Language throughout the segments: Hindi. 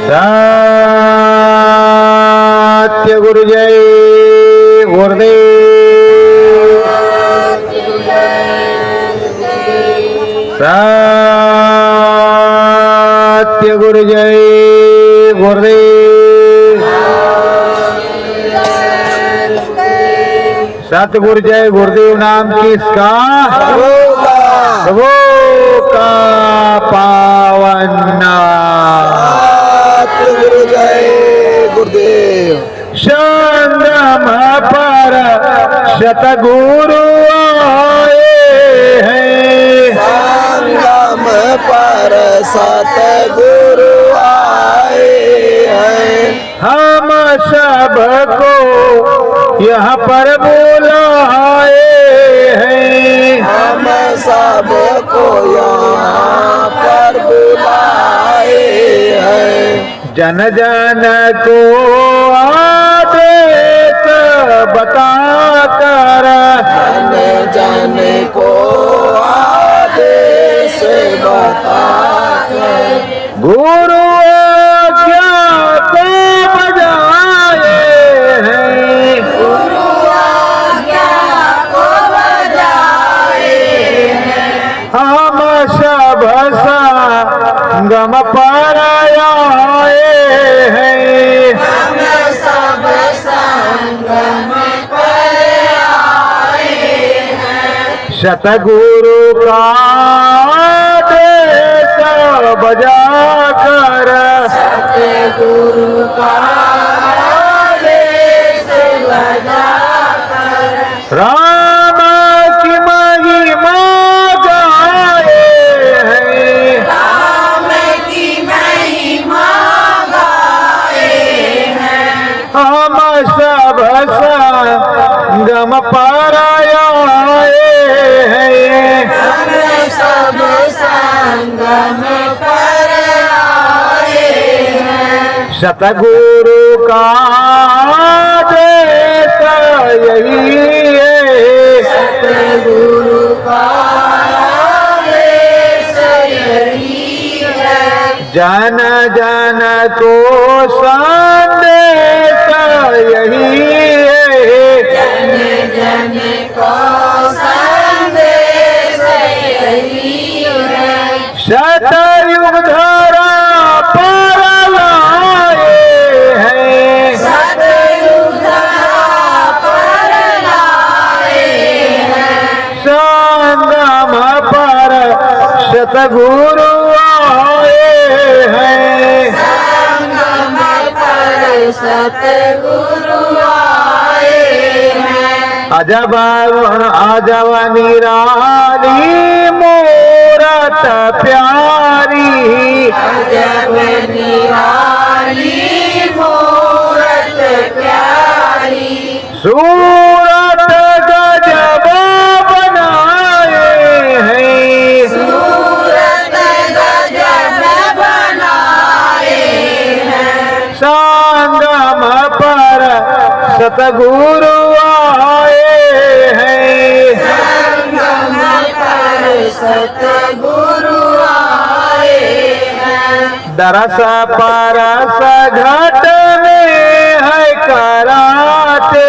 सत्य गुरु जय गुरुदेव। सत्य गुरु जय गुरुदेव। सतगुरु जय गुरुदेव नाम किसका? प्रभु का पावन नाम। सतगुरु जय गुरुदेव। संगम पर सतगुरु आए हैं। संगम पर सतगुरु आए हैं। हम सबको यहाँ पर बुलाए हैं। हम सबको यहाँ पर बुलाए हैं। जन जन को आदेश बता कर, जन जन को आदेश बता कर, गुरु आज्ञा को बजाए हैं। गुरु आज्ञा को बजाए हैं। हम सब संगम पर आए हैं। हम सब संगम पर आए हैं। सतगुरु का आदेश बजा कर, सतगुरु का आदेश बजा कर, राम की महिमा गाए हैं। राम की महिमा गाए हैं। हम सब संगम पर आए हैं। हम सब संगम पर आए हैं। सतगुरु का आदेश यही है। सतगुरु का आदेश यही है। जन जन को संदेश यही है। जन जन को संदेश यही है। सतयुग धरा पर लाए हैं। सतयुग धरा पर लाए हैं। संगम पर सतगुरु आए हैं। संगम पर सतगुरु आए हैं। अजब अजब निराली मूरत प्यारी, अजब निराली मूरत प्यारी, सूरत गजब बनाए हैं। सूरत गजब बनाए हैं। संगम पर सतगुरु आए हैं। संगम पर सतगुरु आए हैं। दरस परस घट में है कराते,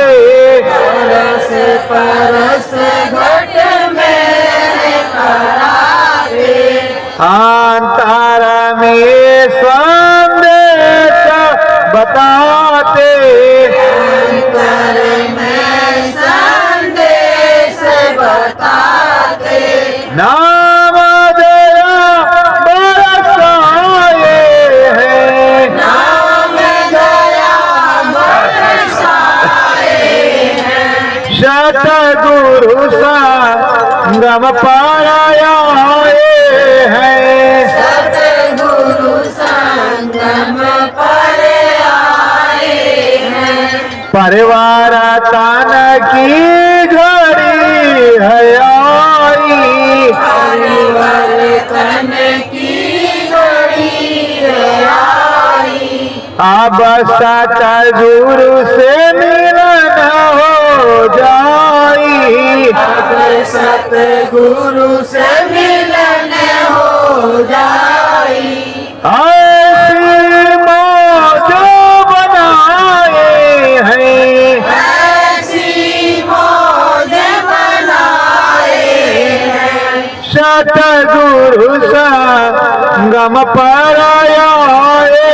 परस परस घट में कराते, अंतर में संदेश बताते, अंतर में संदेश बताते, नाम दया बरसाए हैं। नाम दया बरसाए हैं। सतगुरु संगम पर आए हैं। सतगुरु संगम पर आए हैं। परिवार तन की घड़ी है आई, परिवर्तन की घड़ी आई। अब सतगुरु से मिलन हो जाई। अब सतगुरु से मिलन हो जाई। ऐसी सतगुरु संगम पर आए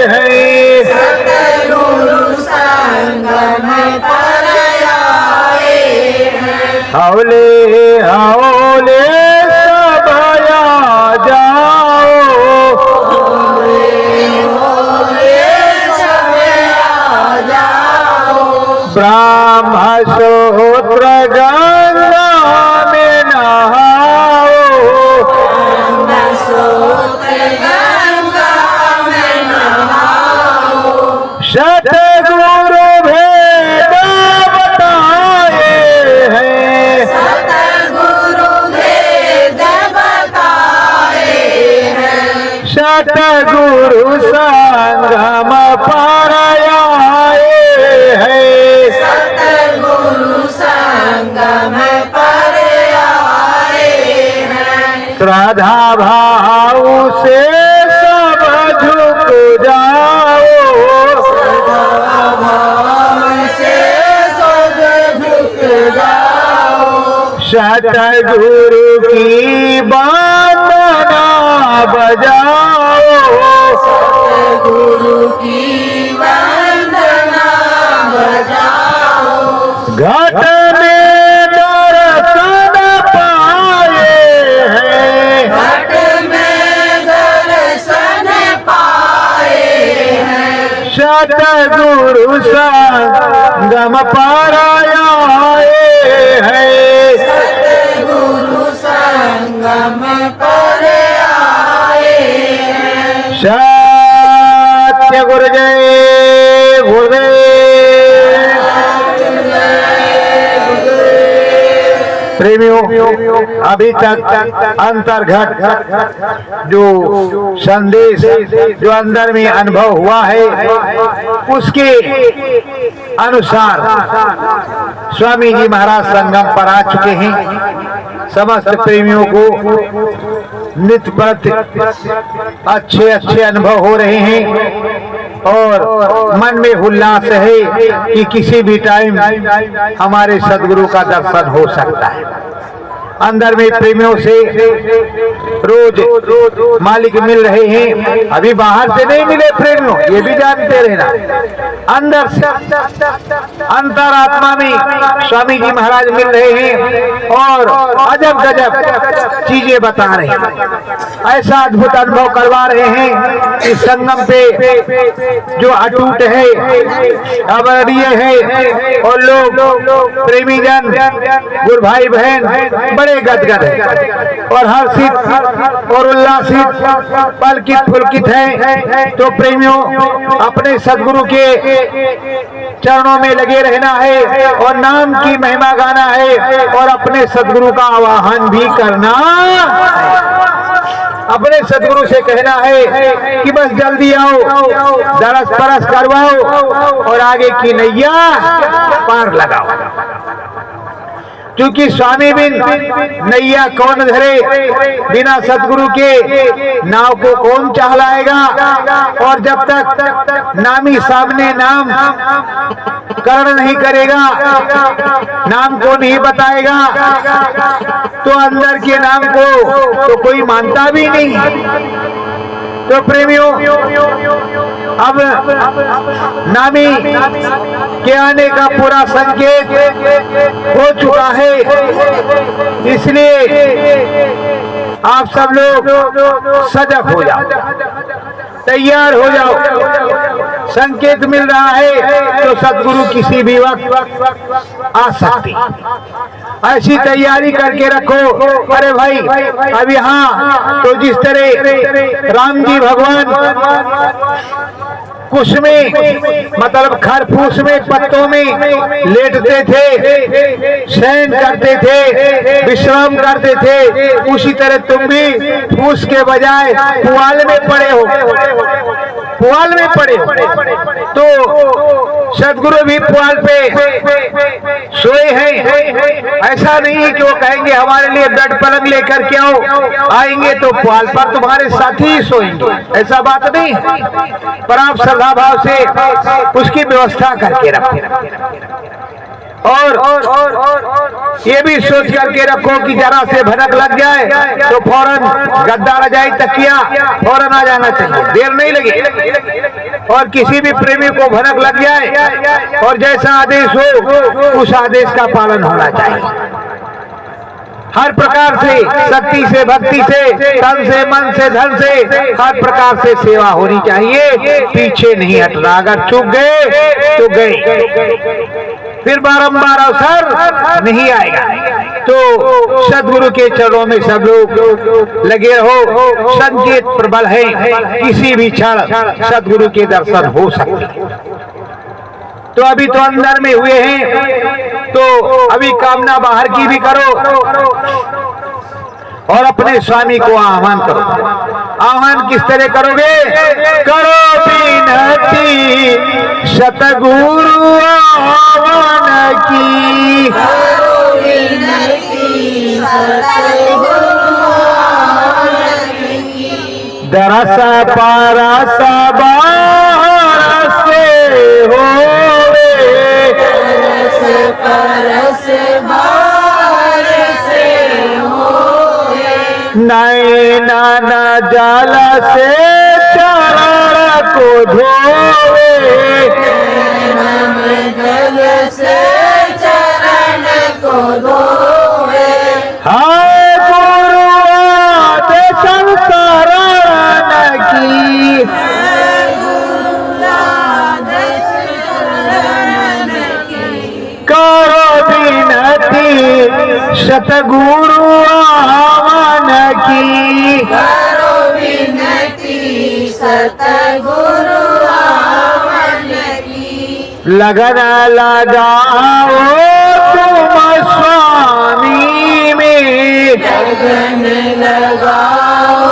हैं। सतगुरु संगम पर आए हैं। हौले हौले सब आ जाओ, होले होले सब आ जाओ। ब्रह्मसूत्र गंगा में नहाओ, ब्रह्मसूत्र गंगा में नहाओ। सतगुरु भेद बताए हैं। सतगुरु भेद बताए हैं। सतगुरु संगम पर आए हैं। सतगुरु संगम पर आए हैं। श्रद्धा भाव से सब झुक जाओ, भाव से सब झुक जाओ। सतगुरु की वंदना बजाओ, सतगुरु की वंदना बजाओ। घट में दर्शन पाए हैं। घट में दर्शन पाए हैं। सतगुरु संगम पर आए हैं। सतगुरु संगम पर आए हैं। सत्य गुरु जय गुरुदेव। प्रेमियों, अभी तक अंतर्गत जो संदेश जो अंदर में अनुभव हुआ है उसके अनुसार स्वामी जी महाराज संगम पर आ चुके हैं। समस्त प्रेमियों को नित्य प्रति अच्छे अच्छे अनुभव हो रहे हैं और मन में उल्लास है कि किसी भी टाइम हमारे सदगुरु का दर्शन हो सकता है। अंदर में प्रेमियों से रोज मालिक मिल रहे हैं। अभी बाहर से नहीं मिले प्रेमियों, ये भी जानते रहना। अंदर से अंतरात्मा में स्वामी जी महाराज मिल रहे हैं और अजब गजब चीजें बता रहे हैं। ऐसा अद्भुत अनुभव करवा रहे हैं कि संगम पे जो अटूट है, अवरणीय है और लोग प्रेमी जन गुरु भाई बहन बड़े गदगद है और हर्षित और उल्लासित पलकित फुलकित है। तो प्रेमियों, अपने सदगुरु के चरणों में लगे रहना है और नाम की महिमा गाना है और अपने सदगुरु का आवाहन भी करना। अपने सदगुरु से कहना है कि बस जल्दी आओ, दरस परस करवाओ और आगे की नैया पार लगाओ। क्योंकि स्वामी बिन नैया कौन धरे, बिना सदगुरु के नाव को कौन चलाएगा। और जब तक नामी सामने नाम करण नहीं करेगा, नाम को नहीं बताएगा, तो अंदर के नाम को तो कोई मानता भी नहीं। तो प्रेमियों, अब नामी के आने का पूरा संकेत हो चुका है, इसलिए आप सब लोग सजग हो जाओ, तैयार हो जाओ। संकेत मिल रहा है तो सदगुरु किसी भी वक्त आ सकती, ऐसी तैयारी करके रखो। अरे भाई, अब यहाँ तो जिस तरह राम जी भगवान कुश में मतलब खरफूस में पत्तों में लेटते थे, शयन करते थे, विश्राम करते थे, उसी तरह तुम भी फूस के बजाय पुआल में पड़े हो, पुआल में पड़े हो। तो सदगुरु भी पुआल पे सोए हैं। ऐसा नहीं है कि वो कहेंगे हमारे लिए बेड पलंग लेकर के आओ, आएंगे तो पुआल पर तुम्हारे साथ ही सोएंगे, ऐसा बात नहीं। पर आप श्रद्धा भाव से उसकी व्यवस्था करके रखें। और ये भी सोच करके रखो कि जरा से भनक लग जाए तो फौरन गद्दा रजाई तकिया फौरन आ जाना चाहिए, देर नहीं लगे। और किसी भी प्रेमी को भनक लग जाए और जैसा आदेश हो उस आदेश का पालन होना चाहिए। हर प्रकार से, शक्ति से, भक्ति से, तन से, मन से, धन से, हर प्रकार से सेवा होनी चाहिए, पीछे नहीं हटना। अगर चूक गए तो गए, फिर बारंबार अवसर नहीं आएगा। तो सदगुरु के चरणों में सब लोग लगे रहो, संकेत प्रबल है, किसी भी क्षण सदगुरु के दर्शन हो सकते। तो अभी तो अंदर में हुए हैं, तो अभी कामना बाहर की भी करो और अपने स्वामी को आह्वान करो। आह्वान किस तरह करोगे? करो विनती सतगुरु आह्वान की, करो विनती सतगुरु आह्वान की, दरस परस बार से होवे, परस बार से होए, नैनन जल से चरण को धोवे, नम जल से चरण को धोए, हाय गुरु आदेश शरण की, करो विनती सतगुरु आह्वान की, करो विनती सतगुरु आह्वान की, लगन लगाओ तुम स्वामी में, लगन लगाओ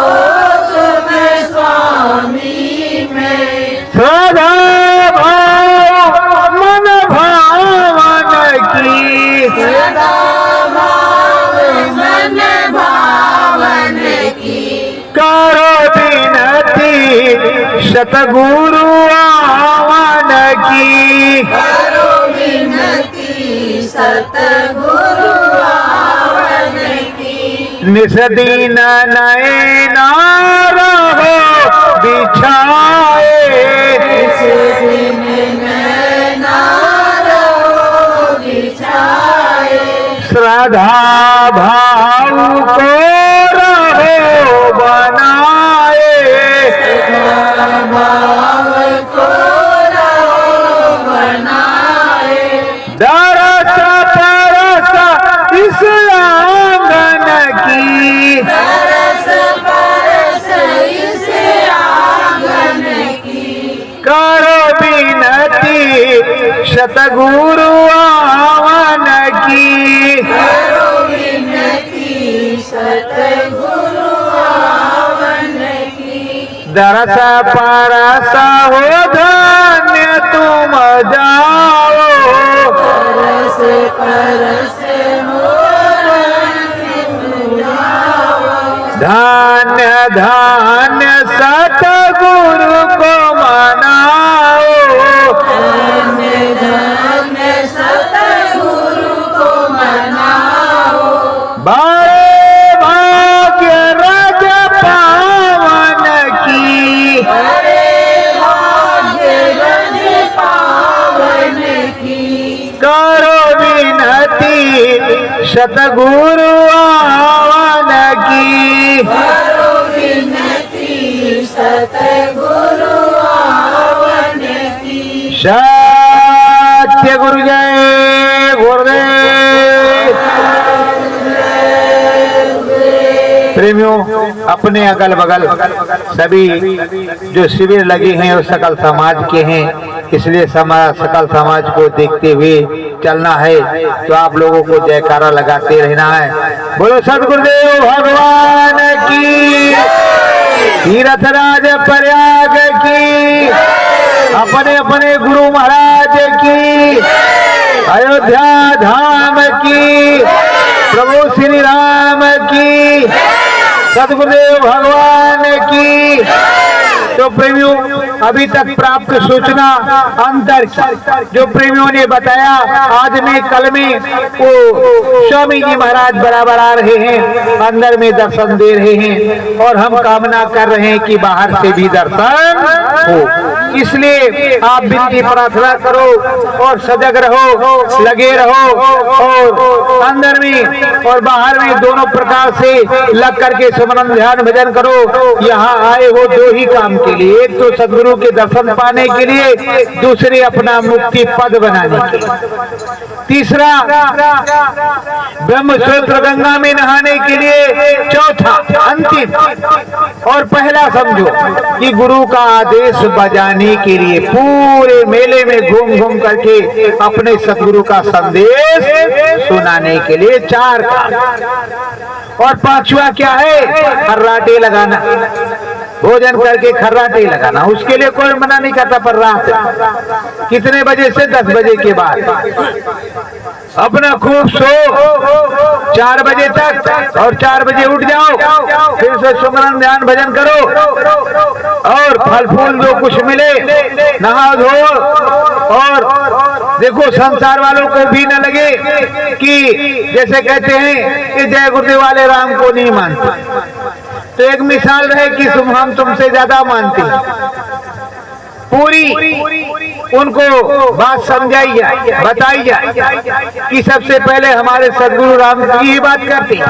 तुम स्वामी में, सदा भाव मन भावन की, सदा भाव मन भावन की, करो विनती सतगुरु आह्वान की, करो विनती सतगुरु आह्वान की, निस्दीन नैना रहो बिछाए, इस दिन नैना रहो बिछाए, श्रद्धा भाव को रहो बनाए, भाव को रहो बनाए, दरस परस इस आंगन की, तरस परस इस आंगन की, करो विनती सतगुरु आह्वान की, करो विनती सतगुरु आह्वान की, दरस परस हो धन्य तुम जाओ, तरस परस हो धन्य धन्य सतगुरु को मनाओ, धन्य धन्य सतगुरु को मनाओ, बड़े भाग्य रज पावन की, बड़े भाग्य रज पावन की, करो विनती सतगुरु आह्वान की, करो विनती सतगुरु आह्वान की, सत्य गुरु जय गुरुदेव। प्रेमियों, अपने अगल बगल सभी जो शिविर लगे हैं वो सकल समाज के हैं, इसलिए सकल समाज को देखते हुए चलना है। तो आप लोगों को जयकारा लगाते रहना है। बोलो सदगुरुदेव भगवान की, तीर्थराज प्रयाग की, अपने अपने गुरु महाराज की, अयोध्या धाम की, प्रभु श्री राम की, सदगुरुदेव भगवान की। तो प्रेमियों अभी तक प्राप्त सूचना अंतर जो प्रेमियों ने बताया, आज में कल में वो स्वामी जी महाराज बराबर आ रहे हैं, अंदर में दर्शन दे रहे हैं और हम कामना कर रहे हैं कि बाहर से भी दर्शन हो। इसलिए आप विनती प्रार्थना करो और सजग रहो, लगे रहो और अंदर में और बाहर में दोनों प्रकार से लग करके स्मरण ध्यान भजन करो। यहाँ आए हो दो ही काम के लिए, एक तो सदगुरु के दर्शन पाने के लिए, दूसरे अपना मुक्ति पद बनाने के लिए, तीसरा ब्रह्मसूत्र गंगा में नहाने के लिए, चौथा अंतिम और पहला समझो कि गुरु का आदेश बजाने के लिए पूरे मेले में घूम घूम करके अपने सदगुरु का संदेश सुनाने के लिए चार और पांचवा क्या है, खर्राटे लगाना, भोजन करके खर्राटे लगाना। उसके लिए कोई मना नहीं करता, पर रात कितने बजे से 10 बजे के बाद अपना खूब सो 4 बजे तक और 4 बजे उठ जाओ, फिर से सुमरन ध्यान भजन करो और फल फूल जो कुछ मिले नहा धो। और देखो संसार वालों को भी न लगे कि जैसे कहते हैं कि जय गुरुदेव वाले राम को नहीं मानते, तो एक मिसाल रहे कि हम तुमसे ज्यादा मानते हैं, पूरी उनको बात समझाई जाए, बताई जाए कि सबसे पहले हमारे सदगुरु राम की ही बात करते हैं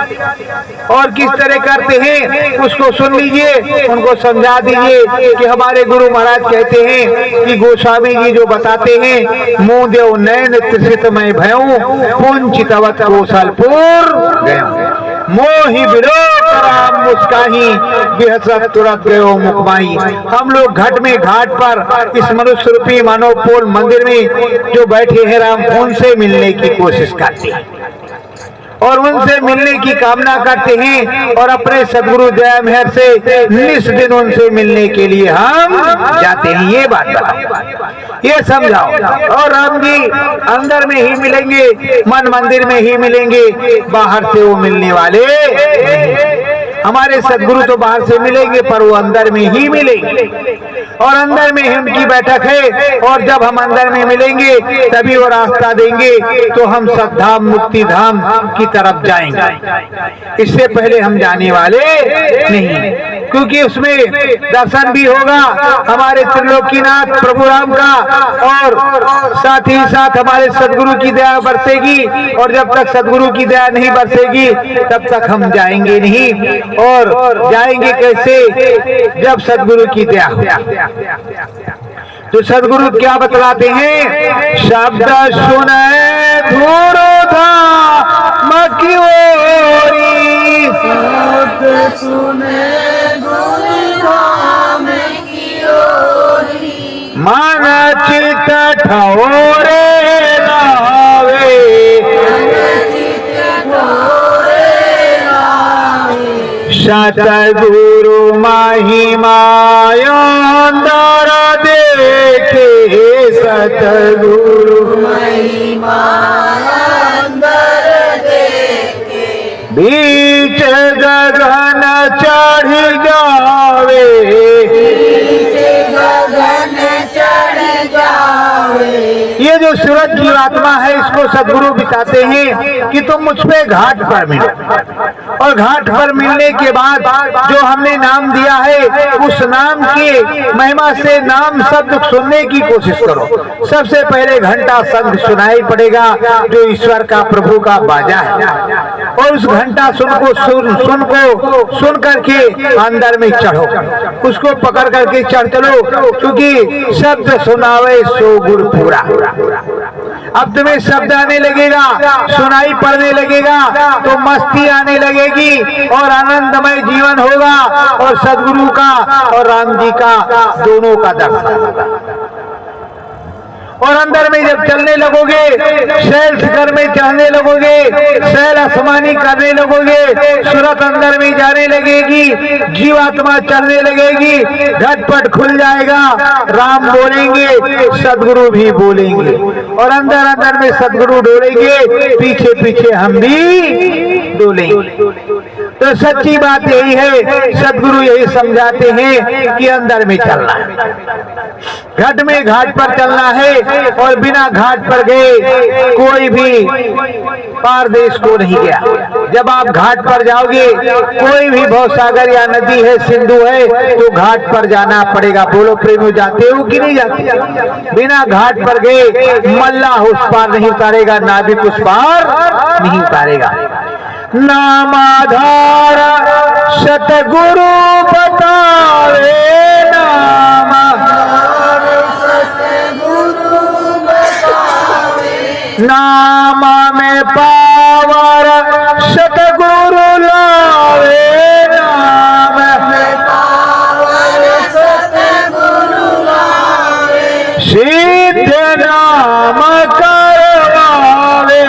और किस तरह करते हैं उसको सुन लीजिए, उनको समझा दीजिए कि हमारे गुरु महाराज कहते हैं कि गोस्वामी जी जो बताते हैं, मुंह देव नयन त्रिसित मैं भयऊं, पुंचितवत गोसलपुर गयो, मोहि बिरो राम मुस्काही, बेहसत तुरंत गयो मुखमाई। हम लोग घाट में घाट पर इस मनुष्य रूपी मानव पोल मंदिर में जो बैठे हैं राम, उनसे मिलने की कोशिश करते हैं और उनसे मिलने की कामना करते हैं और अपने सदगुरु दया मेहर से निस दिन उनसे मिलने के लिए हम जाते हैं। ये बात बताओ, ये समझाओ। और राम जी अंदर में ही मिलेंगे, मन मंदिर में ही मिलेंगे, बाहर से वो मिलने वाले नहीं। हमारे सदगुरु तो बाहर से मिलेंगे पर वो अंदर में ही मिलेंगे और अंदर में ही उनकी बैठक है और जब हम अंदर में मिलेंगे तभी वो रास्ता देंगे तो हम सद्धाम मुक्ति धाम की तरफ जाएंगे। इससे पहले हम जाने वाले नहीं, क्योंकि उसमें दर्शन भी होगा हमारे त्रिलोकीनाथ प्रभु राम का और साथ ही साथ हमारे सदगुरु की दया बरसेगी और जब तक सदगुरु की दया नहीं बरसेगी तब तक हम जाएंगे नहीं। और जाएंगे कैसे, जब सदगुरु की दया हो। तो सदगुरु क्या बतलाते हैं, शब्द सुने धूरोधा मक्योरी, शब्द सुने धूरोधा मक्योरी, मन चित ठौरे लावे, सतगुरु महिमा अंदर देखे, सतगुरु महिमा अंदर देखे, बीच गगन चढ़ जावे, बीच गगन चढ़ जावे। ये जो सूरज की आत्मा है इसको सदगुरु बताते हैं कि तुम मुझ पे घाट पर मिलो और घाट पर मिलने के बाद जो हमने नाम दिया है उस नाम की महिमा से नाम शब्द सुनने की कोशिश करो। सबसे पहले घंटा शंख सुनाई पड़ेगा जो ईश्वर का प्रभु का बाजा है और उस घंटा सुन करके अंदर में चढ़ो, उसको पकड़ करके चढ़ चलो, क्योंकि शब्द सुनावे सो गुर पूरा। अब तुम्हें शब्द आने लगेगा, सुनाई पड़ने लगेगा तो मस्ती आने लगेगी और आनंदमय जीवन होगा और सदगुरु का और राम जी का दोनों का दर्शन होगा। और अंदर में जब चलने लगोगे, शैल शिखर में चढ़ने लगोगे, शैल आसमानी करने लगोगे, सूरत अंदर में जाने लगेगी, जीवात्मा चलने लगेगी, झटपट खुल जाएगा, राम बोलेंगे, सदगुरु भी बोलेंगे और अंदर अंदर में सदगुरु डोलेंगे, पीछे पीछे हम भी डोलेंगे। तो सच्ची बात यही है, सदगुरु यही समझाते हैं कि अंदर में चलना है, घट में घाट पर चलना है, और बिना घाट पर गए कोई भी पार देश को नहीं गया। जब आप घाट पर जाओगे, कोई भी भवसागर या नदी है, सिंधु है, तो घाट पर जाना पड़ेगा। बोलो प्रेमियों, जाते हो कि नहीं जाते? बिना घाट पर गए मल्लाह उस पार नहीं उतारेगा, नाविक उस पार नहीं उतारेगा। नाम आधार सतगुरु बतावे, नाम सतगुरु बतावे, नाम में पावर सतगुरु लावे, नाम में पावर सतगुरु लावे, सिद्ध नाम करवावे,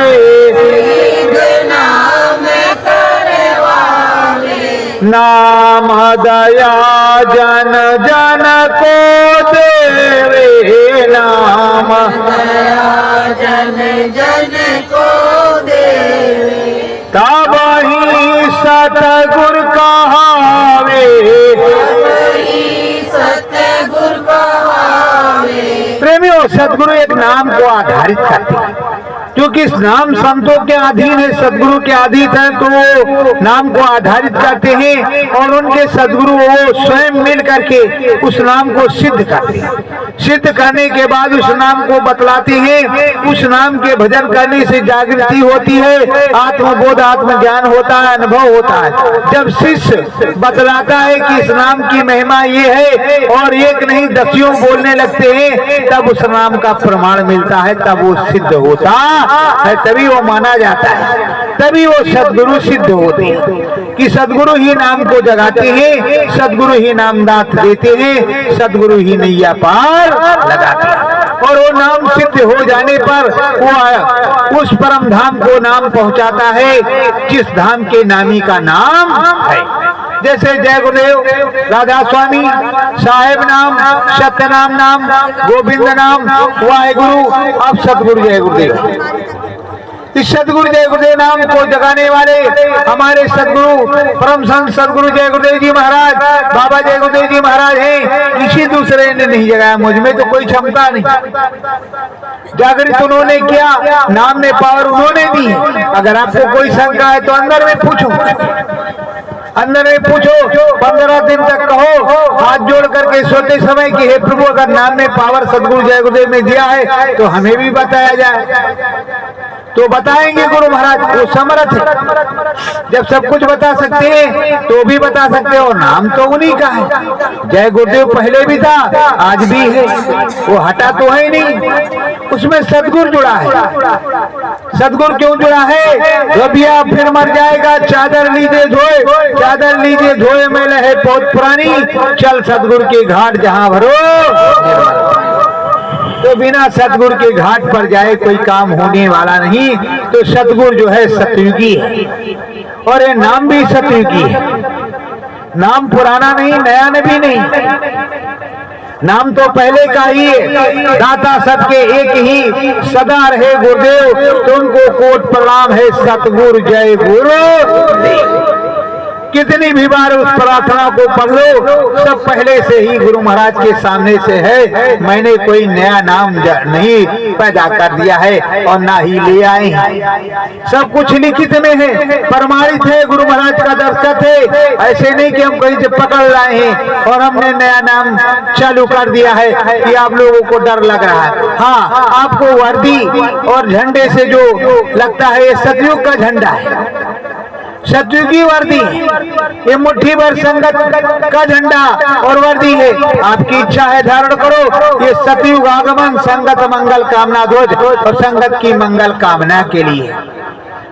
नाम दया जन जन को देवे, नाम दया जन जन को देवे, तब ही सतगुर कहावे, सतगुर कहावे। प्रेमियों, सदगुरु एक नाम को आधारित करते हैं, क्योंकि इस नाम संतों के अधीन है, सदगुरु के अधीन है, तो वो नाम को आधारित करते हैं, और उनके सदगुरु वो स्वयं मिल करके उस नाम को सिद्ध करते हैं। सिद्ध करने के बाद उस नाम को बतलाते हैं। उस नाम के भजन करने से जागृति होती है, आत्मबोध आत्मज्ञान होता है, अनुभव होता है। जब शिष्य बतलाता है कि इस नाम की महिमा ये है, और एक नहीं दसियों बोलने लगते हैं, तब उस नाम का प्रमाण मिलता है, तब वो सिद्ध होता है, तभी वो माना जाता है, तभी वो सदगुरु सिद्ध होते हैं। कि सदगुरु ही नाम को जगाते हैं, सदगुरु ही नामदात देते हैं, सदगुरु ही नैया पार लगाते हैं। और वो नाम सिद्ध हो जाने पर वो उस परम धाम को नाम पहुंचाता है, जिस धाम के नामी का नाम है। जैसे जय गुरुदेव, राधा स्वामी, साहेब नाम, सत्यनाम नाम, गोविंद नाम, वाहेगुरु, अब सतगुरु जय गुरुदेव। इस सदगुरु जय गुरुदेव नाम को जगाने वाले हमारे सदगुरु परम संत सदगुरु जय गुरुदेव जी महाराज, बाबा जय गुरुदेव जी महाराज हैं। किसी दूसरे ने नहीं जगाया, मुझ में तो कोई क्षमता नहीं। जागृत उन्होंने किया, नाम में पावर उन्होंने दी। अगर आपको कोई शंका है तो अंदर में पूछो, अंदर में पूछो। 15 दिन तक कहो हाथ जोड़ करके सोते समय कि हे प्रभु, अगर नाम में पावर सदगुरु जय गुरुदेव ने दिया है तो हमें भी बताया जाए। तो बताएंगे गुरु महाराज, वो समर्थ है। जब सब कुछ बता सकते हैं तो भी बता सकते हो। नाम तो उन्हीं का है। जय गुरुदेव पहले भी था, आज भी है, वो हटा तो है नहीं। उसमें सदगुरु जुड़ा है। सदगुरु क्यों जुड़ा है? रबिया फिर मर जाएगा, चादर लीजिए धोए, चादर लीजिए धोए मैल है बहुत पुरानी, चल सदगुरु के घाट जहां भरो। तो बिना सतगुरु के घाट पर जाए कोई काम होने वाला नहीं। तो सतगुरु जो है सतयुगी है, और ये नाम भी सतयुगी है। नाम पुराना नहीं, नया भी नहीं, नाम तो पहले का ही है। दाता सबके एक ही, सदा रहे गुरुदेव, तुमको कोट प्रणाम है सतगुरु जय गुरु। कितनी भी बार उस प्रार्थना को पढ़ लो, सब पहले से ही गुरु महाराज के सामने से है। मैंने कोई नया नाम नहीं पैदा कर दिया है और ना ही ले आए हैं। सब कुछ लिखित में है, प्रमाणित है, गुरु महाराज का दस्तखत है। ऐसे नहीं कि हम कहीं से पकड़ लाए हैं और हमने नया नाम चालू कर दिया है कि आप लोगों को डर लग रहा है। हाँ, आपको वर्दी और झंडे से जो लगता है, ये सतयुग का झंडा है, सतयुगी वर्दी। ये मुट्ठी भर संगत का झंडा और वर्दी है। आपकी इच्छा है धारण करो। ये सतयुग आगमन संगत मंगल कामना ध्वज और संगत की मंगल कामना के लिए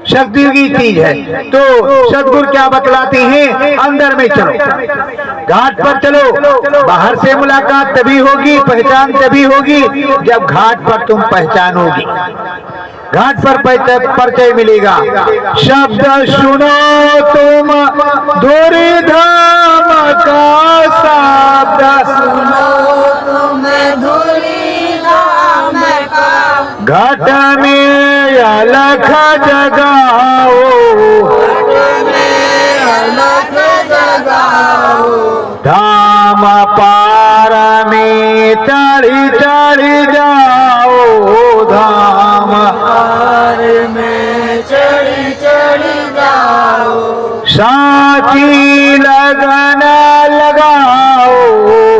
सतयुगी चीज है। तो सदगुरु क्या बतलाती हैं? अंदर में चलो, घाट पर चलो। बाहर से मुलाकात तभी होगी, पहचान तभी होगी जब घाट पर तुम पहचानोगी, घाट पर परिचय मिलेगा। शब्द सुनो तुम धुरी धाम का, शब्द सुनो तुम धुरी धाम का, घट में अलख जगाओ, घट में लगाओ धाम पार में चढ़ी चढ़ी जाओ धाम पार में चढ़ी चढ़ी जाओ साची लगन लगाओ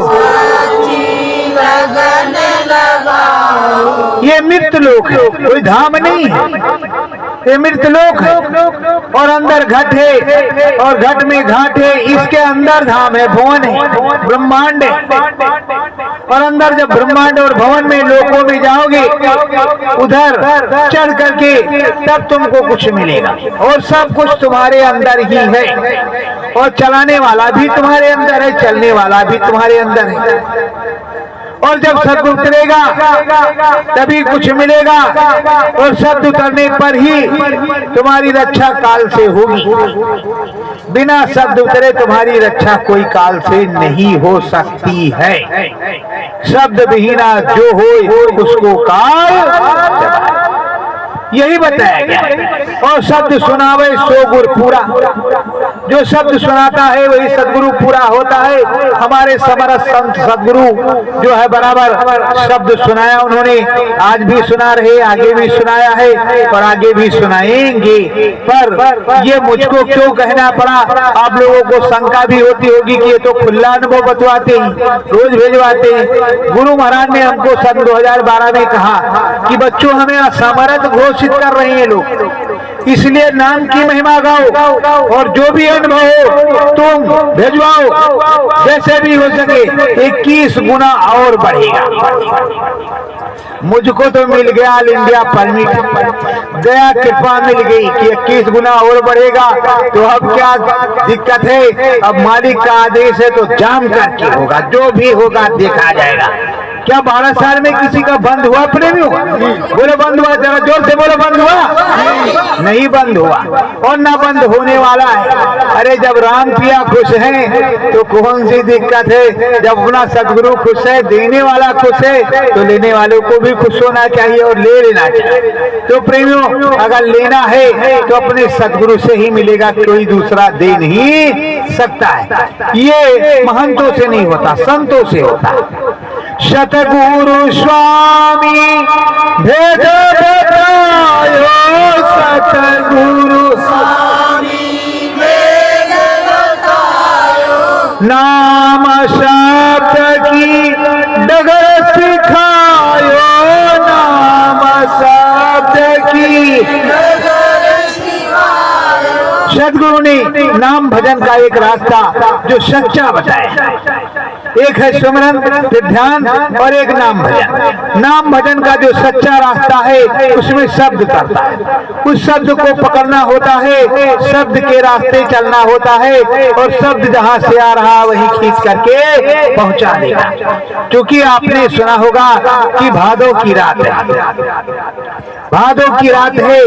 साची लगन लगाओ। ये मृत लोक है, कोई धाम नहीं है, ये मृत लोक है और अंदर घट है और घट में घाट है, इसके अंदर धाम है, भवन है, ब्रह्मांड है। और अंदर जब ब्रह्मांड और भवन में लोकों में जाओगे उधर चढ़ करके तब तुमको कुछ मिलेगा और सब कुछ तुम्हारे अंदर ही है और चलाने वाला भी तुम्हारे अंदर है, चलने वाला भी तुम्हारे अंदर है। और जब शब्द उतरेगा तभी कुछ मिलेगा और शब्द उतरने पर ही तुम्हारी रक्षा काल से होगी। बिना शब्द उतरे तुम्हारी रक्षा कोई काल से नहीं हो सकती है। शब्द विहीना जो हो उसको काल यही बताया गया। और शब्द सुनावे सो गुर पूरा, जो शब्द सुनाता है वही सदगुरु पूरा होता है। हमारे समरथ संत सदगुरु जो है बराबर शब्द सुनाया उन्होंने, आज भी सुना रहे, आगे भी सुनाया है और आगे भी सुनाएंगे। पर ये मुझको क्यों कहना पड़ा, आप लोगों को शंका भी होती होगी कि ये तो खुला अनुभव बतवाते हैं, रोज भेजवाते हैं। गुरु महाराज ने हमको सन 2012 में कहा कि बच्चों हमें असमर्थ घोषित कर रहे हैं लोग, इसलिए नाम की महिमा गाओ और जो भी अनुभव हो तुम भेजवाओ, जैसे भी हो सके 21 गुना और बढ़ेगा। मुझको तो मिल गया ऑल इंडिया परमिट, दया कृपा मिल गई कि 21 गुना और बढ़ेगा। तो अब क्या दिक्कत है, अब मालिक का आदेश है तो जाम करके होगा, जो भी होगा देखा जाएगा। क्या 12 साल में किसी का बंद हुआ प्रेमियों? बोलो बंद हुआ, जरा जोर से बोलो बंद हुआ? नहीं बंद हुआ और ना बंद होने वाला है। अरे जब राम पिया खुश है तो कौन सी दिक्कत है, जब अपना सदगुरु खुश है, देने वाला खुश है तो लेने वालों को भी खुश होना चाहिए और ले लेना चाहिए। तो प्रेमियों अगर लेना है तो अपने सदगुरु से ही मिलेगा, कोई दूसरा दे नहीं सकता है। ये महंतों से नहीं होता, संतों से होता। सतगुरु स्वामी भेद बतायो, सतगुरु स्वामी भेद बतायो, नाम शब्द की डगर सिखायो, नाम शब्द की नगर सिखायो। सदगुरु ने नाम भजन का एक रास्ता जो सच्चा बताया, एक है सुमरन फिर ध्यान और एक नाम भजन। नाम भजन का जो सच्चा रास्ता है उसमें शब्द करता है, उस शब्द को पकड़ना होता है, शब्द के रास्ते चलना होता है और शब्द जहां से आ रहा वहीं खींच करके पहुंचा देगा। क्योंकि आपने सुना होगा कि भादों की रात है, भादों की रात है,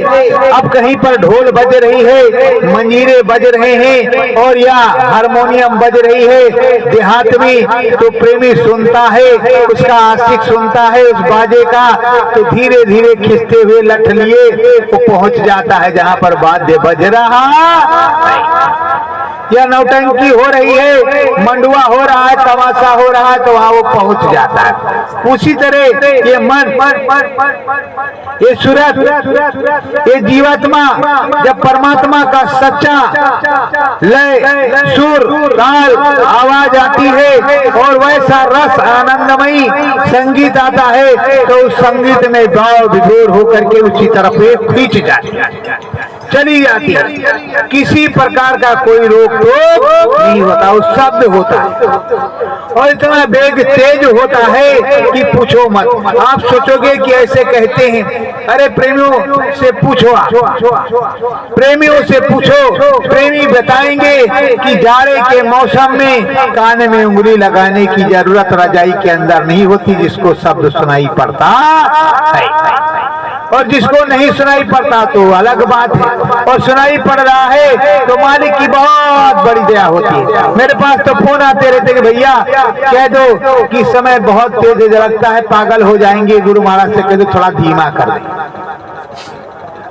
अब कहीं पर ढोल बज रही है, मंजीरे बज रहे हैं और या हारमोनियम बज रही है देहात में, तो प्रेमी सुनता है, उसका आशिक सुनता है उस बाजे का, तो धीरे धीरे खिंचते हुए लठ लिए वो पहुंच जाता है जहां पर वाद्य बज रहा या नौटंकी हो रही है, मंडुआ हो रहा है, तमाशा हो रहा है, तो वहां वो पहुंच जाता है। उसी तरह ये मन, ये सूरत, ये जीवात्मा जब परमात्मा का सच्चा लय सुर ताल आवाज आती है और वैसा रस आनंदमयी संगीत आता है तो उस संगीत में भाव विभोर होकर के उसी तरफ खींच जाती है, चली जाती है। किसी प्रकार का कोई रोक टोक नहीं होता, उस शब्द होता है और इतना वेग तेज होता है कि पूछो मत। आप सोचोगे कि ऐसे कहते हैं, अरे प्रेमियों से पूछो, प्रेमियों से पूछो, प्रेमी बताएंगे कि जाड़े के मौसम में कान में उंगली लगाने की जरूरत रजाई के अंदर नहीं होती, जिसको शब्द सुनाई पड़ता है, और जिसको नहीं सुनाई पड़ता तो अलग बात है, और सुनाई पड़ रहा है तो मालिक की बहुत बड़ी दया होती है। मेरे पास तो फोन आते रहते कि भैया कह दो कि समय बहुत तेज लगता है, पागल हो जाएंगे, गुरु महाराज से कह दो थोड़ा धीमा कर दे।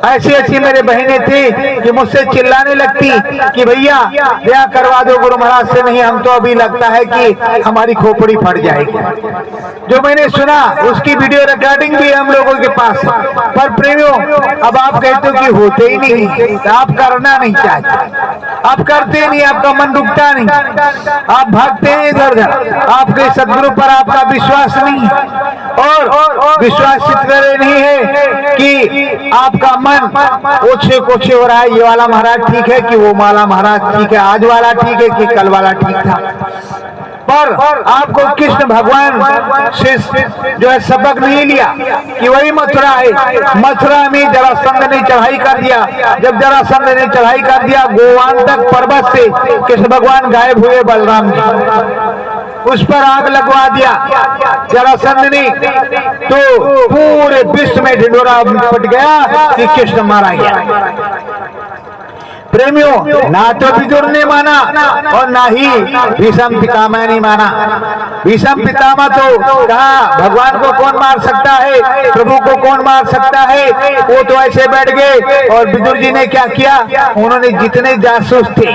ऐसी ऐसी मेरे बहनें थी कि मुझसे चिल्लाने लगती कि भैया ब्याह करवा दो गुरु महाराज से, नहीं हम तो अभी लगता है कि हमारी खोपड़ी फट जाएगी। जो मैंने सुना उसकी वीडियो रिकॉर्डिंग भी हम लोगों के पास है। पर प्रेमियों, अब आप कहते हो कि होते ही नहीं, आप करना नहीं चाहते, आप करते नहीं, आपका मन रुकता नहीं, आप भागते हैं इधर उधर, आपके सदगुरु पर आपका विश्वास नहीं है, और विश्वास इस तरह नहीं है कि आपका मन ओछे कोछे हो रहा है, ये वाला महाराज ठीक है कि वो वाला महाराज ठीक है, आज वाला ठीक है कि कल वाला ठीक था। पर आपको कृष्ण भगवान से जो है सबक नहीं लिया कि वही मथुरा है। मथुरा में जरासंध ने चढ़ाई कर दिया। जब जरासंध ने चढ़ाई कर दिया, गोवान तक पर्वत से कृष्ण भगवान गायब हुए, बलराम जी उस पर आग लगवा दिया जरासंध ने, तो पूरे विश्व में ढिंढोरा पट गया कि कृष्ण मारा गया। प्रेमियों, ना तो विदुर ने माना और ना ही भीष्म पितामह ने माना। भीष्म पितामह तो कहा भगवान को कौन मार सकता है, प्रभु को कौन मार सकता है, वो तो ऐसे बैठ गए। और विदुर जी ने क्या किया, उन्होंने जितने जासूस थे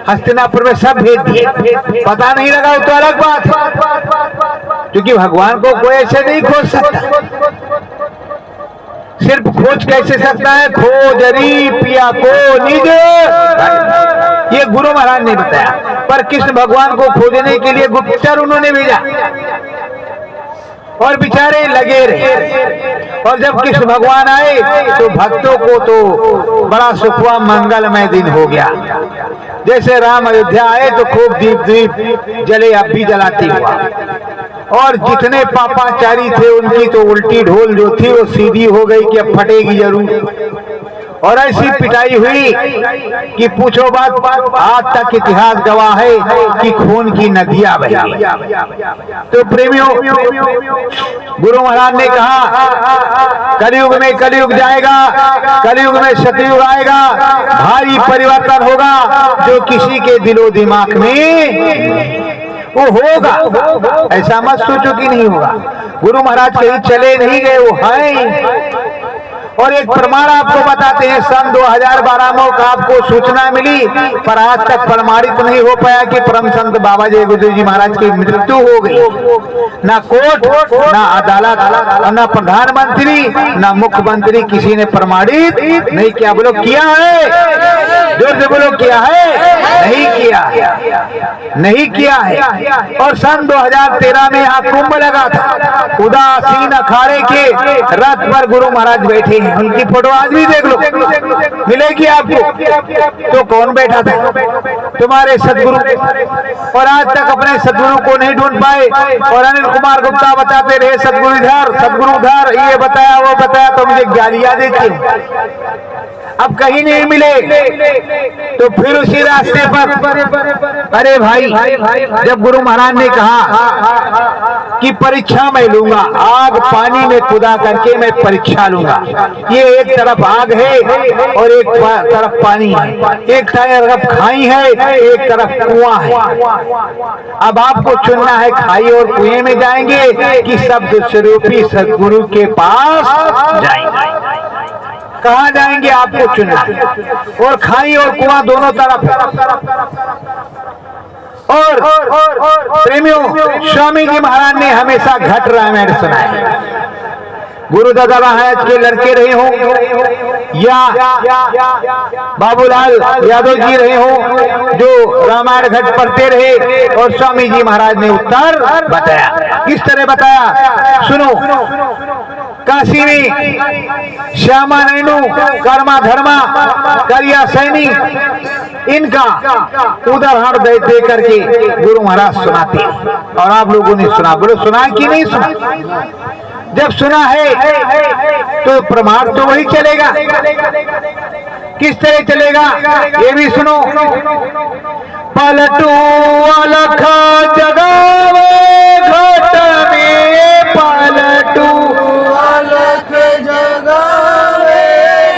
हस्तिनापुर में सब भेज दिए। पता नहीं लगा वो तो अलग बात है, क्योंकि भगवान को कोई ऐसे नहीं खोज सकता। सिर्फ खोज कैसे सकता है, खोजरी पिया को निज, ये गुरु महाराज ने बताया। पर कृष्ण भगवान को खोजने के लिए गुप्तचर उन्होंने भेजा और बेचारे लगे रहे। और जब कृष्ण भगवान आए तो भक्तों को तो बड़ा सुख हुआ, मंगलमय दिन हो गया। जैसे राम अयोध्या आए तो खूब दीप दीप जले, अब भी जलाती हुआ। और जितने पापाचारी थे उनकी तो उल्टी ढोल जो थी वो सीधी हो गई कि अब फटेगी जरूर। और ऐसी पिटाई हुई कि पूछो बात, आज तक इतिहास गवाह है कि खून की नदियां बही। तो प्रेमियों, गुरु महाराज ने कहा कलयुग में कलयुग जाएगा, कलयुग में सतयुग आएगा, भारी परिवर्तन होगा जो किसी के दिलो दिमाग में वो होगा। ऐसा मत सोचो कि नहीं होगा। गुरु महाराज कहीं चले नहीं गए, वो हैं। और एक प्रमाण आपको बताते हैं, सन 2012 में आपको सूचना मिली, पर आज तक प्रमाणित नहीं हो पाया कि परम संत बाबा जय गुरु जी महाराज की मृत्यु हो गई। ना कोर्ट, ना अदालत, ना प्रधानमंत्री, ना मुख्यमंत्री किसी ने प्रमाणित नहीं किया। बोलो किया है, जोर से बोलो किया है, नहीं किया, नहीं किया है। और सन 2013 में यहाँ कुंभ लगा था, उदासीन अखाड़े के रथ पर गुरु महाराज बैठे, उनकी फोटो आज भी देख लो, मिलेगी आपको। तो कौन बैठा था, तुम्हारे सदगुरु। और आज तक अपने सदगुरु को नहीं ढूंढ पाए। और अनिल कुमार गुप्ता बताते रहे सदगुरु इधर, सदगुरु उधर, ये बताया वो बताया, तो मुझे गालियां देते। अब कहीं नहीं मिले तो फिर उसी रास्ते पर, अरे भाई, जब गुरु महाराज ने कहा कि परीक्षा मैं लूंगा, आग पानी में कूदा करके मैं परीक्षा लूंगा। ये एक तरफ आग है और एक तरफ पानी है, एक तरफ खाई है, एक तरफ कुआं है। अब आपको चुनना है, खाई और कुएं में जाएंगे कि शब्द स्वरूपी सदगुरु के पास जाएंगे। कहाँ जाएंगे आपको चुनना है। और खाई और कुआं दोनों तरफ। और प्रेमियों, स्वामी जी महाराज ने हमेशा घट रामायण सुनाया। गुरु दादा महाराज के लड़के रहे हो या बाबूलाल यादव जी रहे हो, जो रामायण घट पढ़ते रहे, और स्वामी जी महाराज ने उत्तर बताया। किस तरह बताया, सुनो। काशी में श्यामा नैनू, कर्मा धर्मा, करिया सैनी, इनका उदाहरण दे करके गुरु महाराज सुनाते। और आप लोगों ने सुना, बोलो सुना कि नहीं सुना। जब सुना है तो प्रमाण तो वही चलेगा। किस तरह चलेगा ये भी सुनो। पलटू अलख जगावे घट में, पलटू अलख जगावे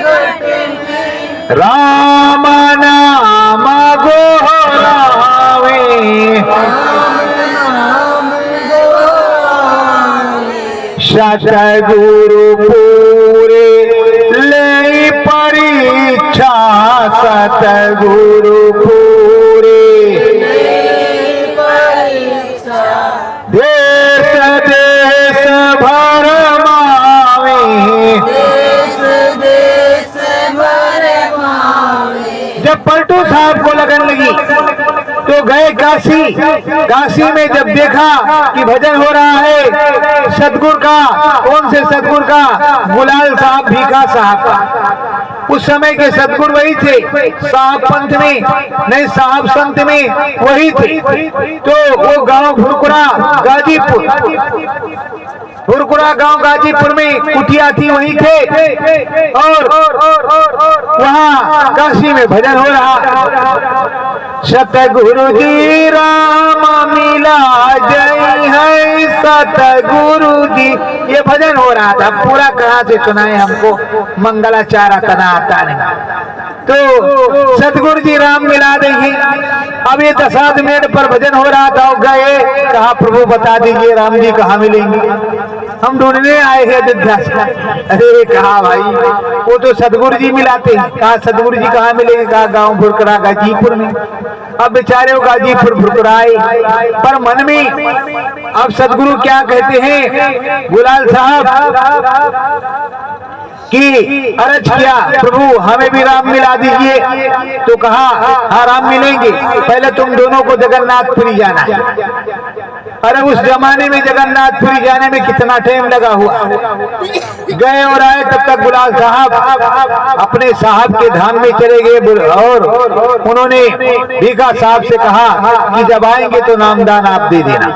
घट में, राम नाम गोहरावे, सतगुरु पूरे ले परीक्षा सतगुरु पूरे देश देश भर मावे जब पलटू साहब को लगन लगी तो गए काशी। काशी में जब देखा कि भजन हो रहा है सतगुरु का, कौन से सतगुरु का? गुलाल साहब भीखा साहब का। उस समय के सतगुरु वही थे, साहब पंथ में नहीं, साहब संत में वही थे। तो वो गांव भुरकुरा गाजीपुर, भुरकुरा गांव गाजीपुर में कुटिया थी, वहीं थे। और वहाँ काशी में भजन हो रहा। सतगुरु जी राम मिला जय है सतगुरु जी, ये भजन हो रहा था। पूरा कहाँ से सुनाए हमको, मंगलाचारा तना आता नहीं। तो सतगुरु जी राम मिला देंगे। अब ये 10 मिनट पर भजन हो रहा था, गए कहा प्रभु बता दीजिए राम जी कहाँ मिलेंगे, हम ढूंढने आए हैं अयोध्या से। अरे कहा भाई वो तो सतगुरु जी मिलाते हैं। कहा सतगुरु जी कहाँ मिलेंगे? कहा गांव भुरकुरा गाजीपुर में। अब बेचारे वो गाजीपुर भुरकुराए, पर मन में अब सतगुरु क्या कहते हैं, गुलाल साहब कि अर्ज किया प्रभु हमें भी राम मिला दीजिए। तो कहा हाँ राम मिलेंगे, पहले तुम दोनों को जगन्नाथपुरी जाना है। अरे उस जमाने में जगन्नाथपुरी जाने में कितना टाइम लगा हुआ। गए और आए तब तक गुलाल साहब अपने साहब के धाम में चले गए। और उन्होंने भीखा साहब से कहा कि जब आएंगे तो नामदान आप दे देना।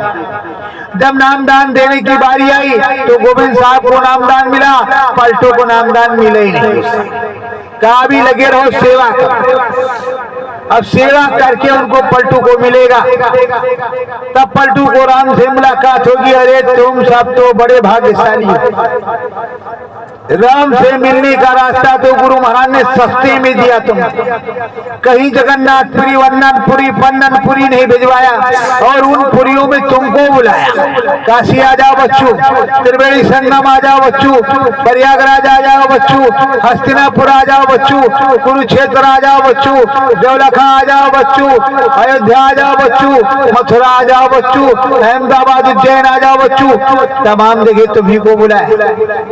जब नामदान देने की बारी आई तो गोविंद साहब को नामदान मिला, पलटू को नामदान मिले ही नहीं। कहा भी लगे रहो सेवा कर। अब सेवा करके उनको पलटू को मिलेगा, तब पलटू को राम से मुलाकात होगी। अरे तुम सब तो बड़े भाग्यशाली हो, राम से मिलने का रास्ता तो गुरु महाराज ने सस्ते में दिया। तुम कहीं जगन्नाथपुरी वंदनपुरी पन्ननपुरी नहीं भिजवाया, और उन पुरियों में तुमको बुलाया। काशी आ जाओ बच्चू, त्रिवेणी संगम आ जाओ बच्चू, प्रयागराज आ जाओ बच्चू, हस्तिनापुर आ जाओ बच्चू, कुरुक्षेत्र आ जाओ बच्चू, देवलखा आ जाओ बच्चू, अयोध्या आ जाओ बच्चू, मथुरा आ जाओ बच्चू, अहमदाबाद उज्जैन आ जाओ बच्चू। तमाम जगह तुम्ही को बुलाया,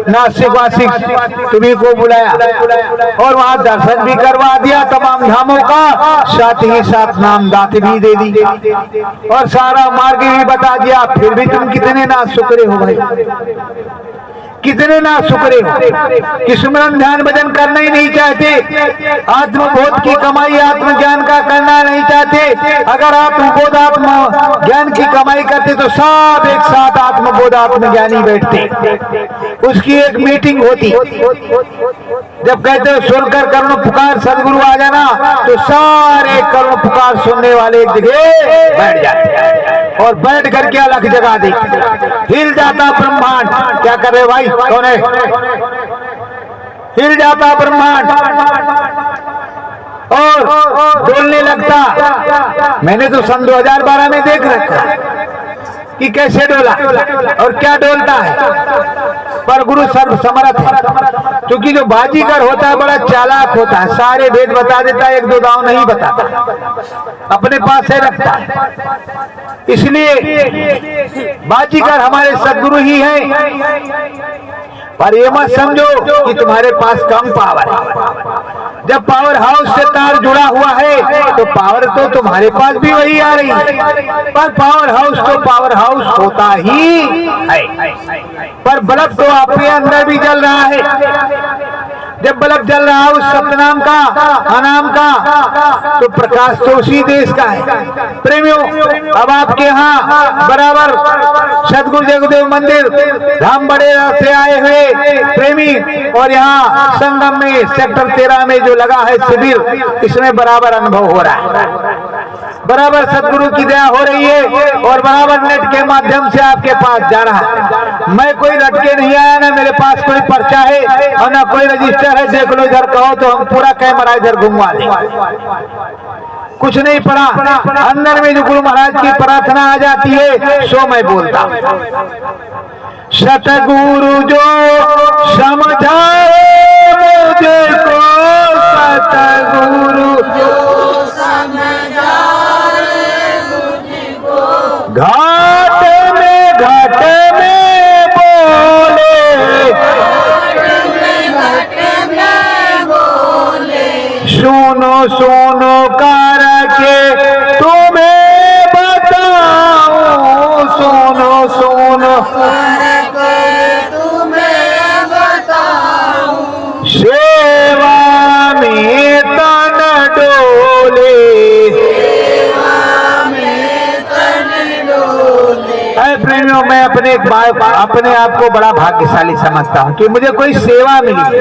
नासिक वासी तुम्ही को बुलाया, और वहां दर्शन भी करवा दिया तमाम धामों का, साथ ही साथ नाम दात भी दे दी और सारा मार्ग भी बता दिया। फिर भी तुम कितने ना शुक्रे हो भाई, कितने ना शुक्रे हो कि सुमरन ध्यान भजन करना ही नहीं चाहते, आत्मबोध की कमाई आत्मज्ञान का करना नहीं चाहते। अगर आत्मबोध आत्म ज्ञान की कमाई करते तो सब एक साथ आत्मबोध आत्मज्ञानी बैठते, उसकी एक मीटिंग होती। जब कहते हो सुनकर करुण पुकार सदगुरु आ जाना, तो सारे करुण पुकार सुनने वाले एक जगह बैठ जाते और बैठ करके अलग जगह दे, हिल जाता ब्रह्मांड। क्या कर रहे भाई, कौन है? हिल जाता ब्रह्मांड और डोलने लगता। मैंने तो सन 2012 में देख रखा कि कैसे डोला और क्या डोलता है। पर गुरु सर्व समर्थ है, क्योंकि जो बाजीगर होता है बड़ा चालाक होता है, सारे भेद बता देता है, एक दो दांव नहीं बताता, अपने पास से रखता है। इसलिए बाजीगर हमारे सदगुरु ही हैं। पर ये मत समझो कि तुम्हारे पास कम पावर है। जब पावर हाउस से तार जुड़ा हुआ है तो पावर तो तुम्हारे पास भी वही आ रही है, पर पावर हाउस तो पावर हाउस होता ही है। पर बल्ब तो आपके अंदर भी जल रहा है। जब बल्ब जल रहा है उस सतनाम का अनाम का, तो प्रकाश तो उसी देश का है। प्रेमियों, अब आपके यहाँ बराबर सदगुरु जगदेव मंदिर धाम बड़ेरा से आए हुए प्रेमी, और यहाँ संगम में सेक्टर 13 में जो लगा है शिविर, इसमें बराबर अनुभव हो रहा है, बराबर सदगुरु की दया हो रही है, और बराबर नेट के माध्यम से आपके पास जा रहा है। मैं कोई रटके नहीं आया, ना मेरे पास कोई पर्चा है और ना कोई रजिस्टर है। देख लो इधर, कहो तो हम पूरा कैमरा इधर घुमवा दें। कुछ नहीं पड़ा, अंदर में जो गुरु महाराज की प्रार्थना आ जाती है सो मैं बोलता। सतगुरु जो समझाए मुझको सतगुरु जो समझाए मुझको, घाट में बोले, घट में बोले, सुनो सुनो करके तुम्हें बताऊं, सुनो सुनो तुम्हें बताऊं, सेवा में तन डोले। में तन डोले। अरे प्रेमियों, मैं अपने आप को बड़ा भाग्यशाली समझता हूँ कि मुझे कोई सेवा मिली,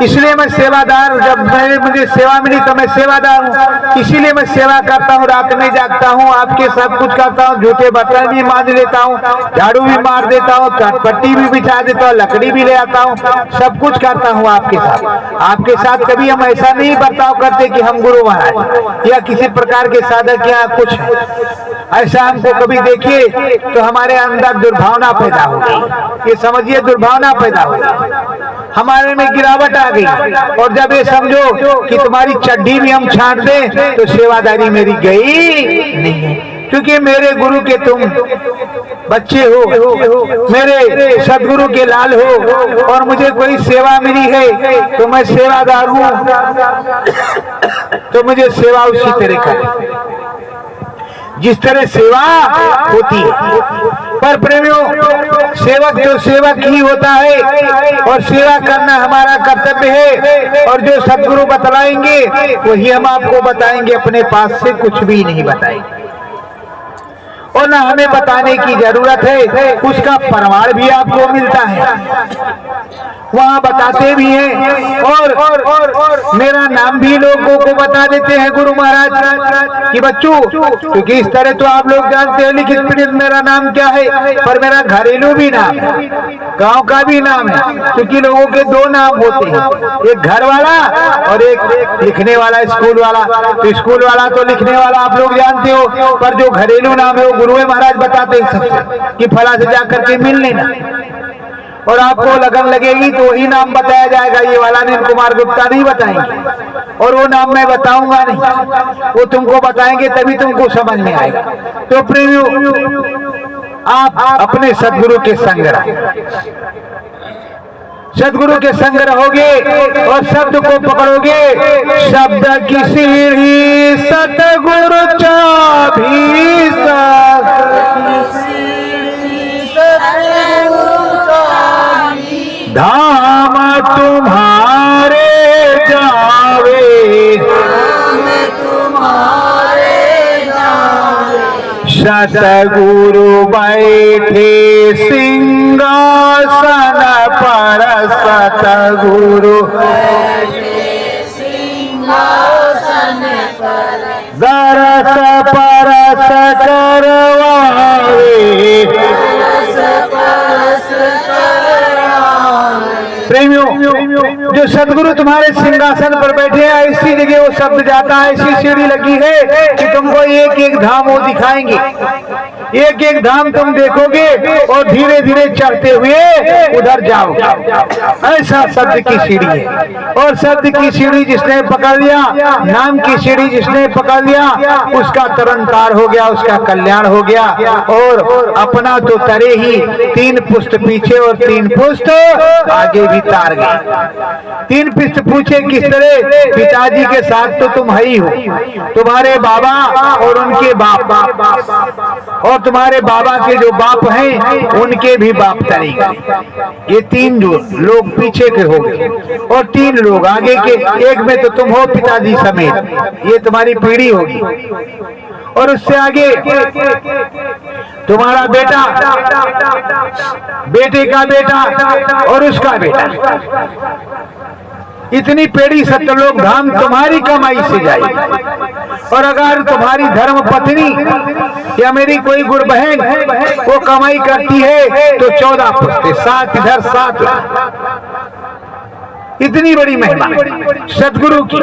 इसलिए मैं सेवादार। जब मुझे सेवा मिली तो मैं सेवादार हूँ, इसीलिए मैं सेवा करता हूँ, रात में जागता हूँ, आपके सब कुछ करता हूँ, झूठे बर्तन भी मांज लेता हूँ, झाड़ू भी मार देता हूँ, पट्टी भी बिछा देता हूँ, लकड़ी भी ले आता हूँ, सब कुछ करता हूँ आपके साथ। आपके साथ कभी हम ऐसा नहीं बर्ताव करते कि हम गुरु महाराज या किसी प्रकार के साधक या कुछ ऐसा हमको कभी देखिए तो हमारे अंदर दुर्भावना पैदा हो गई। ये समझिए दुर्भावना पैदा हो गई, हमारे में गिरावट आ गई। और जब ये समझो कि तुम्हारी चड्डी भी हम छांट दें तो सेवादारी मेरी गई नहीं है, क्योंकि मेरे गुरु के तुम बच्चे हो, मेरे सदगुरु के लाल हो, और मुझे कोई सेवा मिली है तो मैं सेवादार हूँ, तो मुझे सेवा उसी तरह करें जिस तरह सेवा होती है। पर प्रेमियों, सेवक तो सेवक ही होता है और सेवा करना हमारा कर्तव्य है, और जो सदगुरु बतलाएंगे वही हम आपको बताएंगे, अपने पास से कुछ भी नहीं बताएंगे और ना हमें बताने की जरूरत है, उसका प्रमाण भी आपको मिलता है, वहाँ बताते भी हैं और मेरा नाम भी लोगों को बता देते हैं गुरु महाराज कि बच्चों, क्योंकि इस तरह तो आप लोग जानते हैं लिखित पढ़ित मेरा नाम क्या है, पर मेरा घरेलू भी नाम है, गांव का भी नाम है, क्योंकि लोगों के दो नाम होते हैं, एक घर वाला और एक लिखने वाला, स्कूल वाला। तो स्कूल वाला तो लिखने वाला आप लोग जानते हो, पर जो घरेलू नाम है वो गुरु महाराज बताते हैं सबसे कि फला से जाकर के मिल लेना, और आपको लगन लगेगी तो वही नाम बताया जाएगा, ये वाला नील कुमार गुप्ता नहीं बताएंगे, और वो नाम मैं बताऊंगा नहीं, वो तुमको बताएंगे तभी तुमको समझ में आएगा। तो प्रेमियों, आप अपने सदगुरु के संग रहो, सदगुरु के संग रहोगे और शब्द को पकड़ोगे, शब्द की सीढ़ी सतगुरु चाबी धाम तुम्हारे जावे, सतगुरु बैठे सिंहासन पर, सतगुरु दरस परस करवावे, प्रेमियों, जो सदगुरु तुम्हारे सिंहासन पर बैठे हैं, ऐसी जगह वो शब्द जाता है, ऐसी सीढ़ी लगी है कि तुमको एक एक धाम वो दिखाएंगे, एक एक धाम तुम देखोगे और धीरे धीरे चढ़ते हुए उधर जाओगे। ऐसा शब्द की सीढ़ी है, और शब्द की सीढ़ी जिसने पकड़ लिया, नाम की सीढ़ी जिसने पकड़ लिया, उसका तरन तार हो गया, उसका कल्याण हो गया, और अपना तो तरे ही, 3 पुष्ट पीछे और 3 पुष्ट आगे भी तार गए। 3 पुष्ट पूछे किस तरह, पिताजी के साथ तो तुम ही हो, तुम्हारे बाबा और उनके बाप, और तुम्हारे बाबा के जो बाप हैं उनके भी बाप तरीके, ये 3 जो लोग पीछे के हो गए, और 3 लोग आगे के, एक में तो तुम हो पिताजी समेत, ये तुम्हारी पीढ़ी होगी, और उससे आगे तुम्हारा बेटा, बेटे का बेटा और उसका बेटा, इतनी पेड़ी सतलोक धाम तुम्हारी कमाई से जाएगी। और अगर तुम्हारी धर्म पत्नी या मेरी कोई गुरु बहन वो कमाई करती है तो 14 पुष्ट, 7 इधर 7, इतनी बड़ी महिमा सदगुरु की।